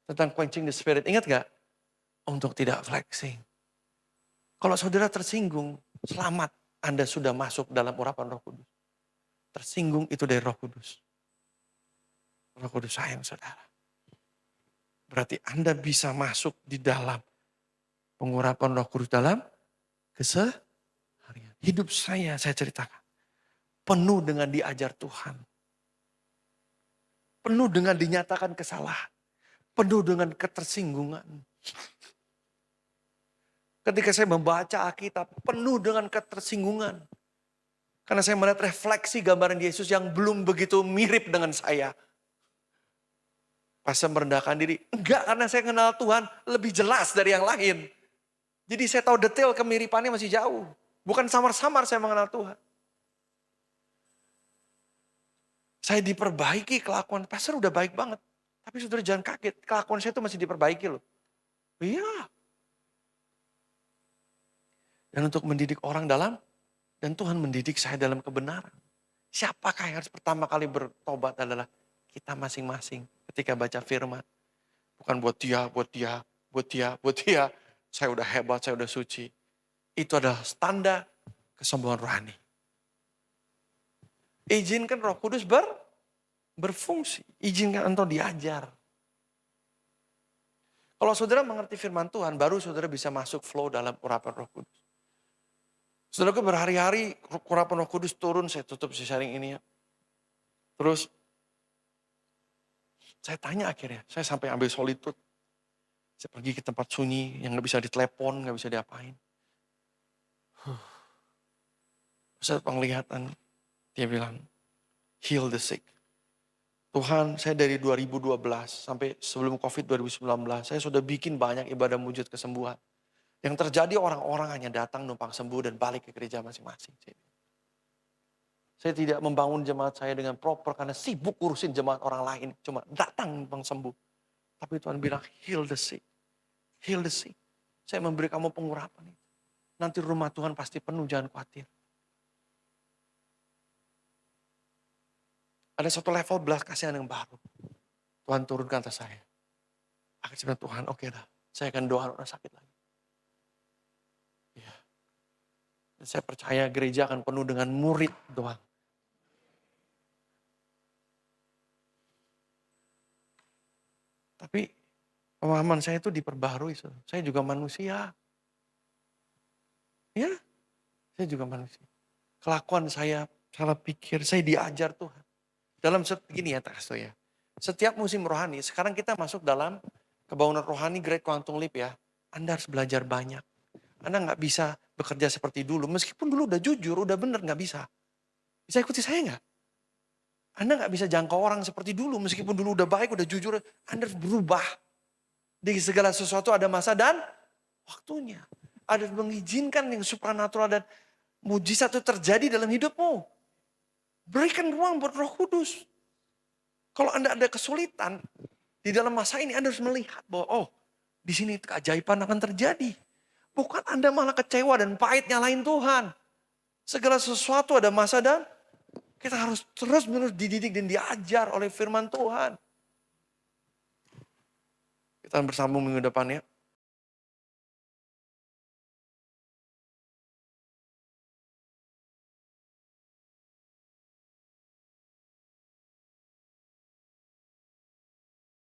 Tentang quenching the spirit. Ingat gak? Untuk tidak flexing. Kalau saudara tersinggung, selamat. Anda sudah masuk dalam urapan Roh Kudus. Tersinggung itu dari Roh Kudus. Roh Kudus sayang saudara. Berarti Anda bisa masuk di dalam pengurapan Roh Kudus dalam keseharian. Hidup saya ceritakan. Penuh dengan diajar Tuhan. Penuh dengan dinyatakan kesalahan. Penuh dengan ketersinggungan. Ketika saya membaca Alkitab, penuh dengan ketersinggungan. Karena saya melihat refleksi gambaran Yesus yang belum begitu mirip dengan saya. Pas saya merendahkan diri, enggak, karena saya kenal Tuhan lebih jelas dari yang lain. Jadi saya tahu detail kemiripannya masih jauh. Bukan samar-samar saya mengenal Tuhan. Saya diperbaiki kelakuan, pastor udah baik banget. Tapi saudara jangan kaget, kelakuan saya itu masih diperbaiki loh. Iya. Dan untuk mendidik orang dalam, dan Tuhan mendidik saya dalam kebenaran. Siapakah yang harus pertama kali bertobat adalah kita masing-masing ketika baca firman. Bukan buat dia, buat dia, buat dia, buat dia. Saya udah hebat, saya udah suci. Itu adalah tanda kesombongan rohani. Izinkan Roh Kudus berfungsi. Izinkan engkau diajar. Kalau saudara mengerti firman Tuhan, baru saudara bisa masuk flow dalam urapan Roh Kudus. Saudara berhari-hari urapan Roh Kudus turun, saya tutup si sharing ini ya. Terus saya tanya akhirnya, saya sampai ambil solitude. Saya pergi ke tempat sunyi yang gak bisa ditelepon, gak bisa diapain. Saya penglihatan, dia bilang, heal the sick. Tuhan, saya dari 2012 sampai sebelum COVID 2019, saya sudah bikin banyak ibadah wujud kesembuhan. Yang terjadi orang-orang hanya datang numpang sembuh dan balik ke gereja masing-masing. Saya tidak membangun jemaat saya dengan proper karena sibuk urusin jemaat orang lain. Cuma datang numpang sembuh. Tapi Tuhan bilang heal the sick. Heal the sick. Saya memberi kamu pengurapan itu. Nanti rumah Tuhan pasti penuh, jangan khawatir. Ada satu level belas kasihan yang baru. Tuhan turunkan atas saya. Akhirnya Tuhan, oke dah. Saya akan doa orang sakit lagi. Ya. Dan saya percaya gereja akan penuh dengan murid doang. Tapi pemahaman saya itu diperbarui. Saya juga manusia. Ya, saya juga manusia. Kelakuan saya, salah pikir, saya diajar Tuhan. Dalam gini ya, ya. Setiap musim rohani, sekarang kita masuk dalam kebangunan rohani Great Quantum Leap ya. Anda harus belajar banyak. Anda nggak bisa bekerja seperti dulu. Meskipun dulu udah jujur, udah benar, nggak bisa. Bisa ikuti saya nggak? Anda nggak bisa jangkau orang seperti dulu, meskipun dulu udah baik, udah jujur, Anda harus berubah. Di segala sesuatu ada masa dan waktunya. Ada mengizinkan yang supranatural dan mujizat itu terjadi dalam hidupmu. Berikan ruang buat Roh Kudus. Kalau Anda ada kesulitan, di dalam masa ini Anda harus melihat bahwa di sini keajaiban akan terjadi. Bukan Anda malah kecewa dan pahit nyalain Tuhan. Segala sesuatu ada masa dan kita harus terus-menerus dididik dan diajar oleh firman Tuhan. Kita bersambung minggu depan ya.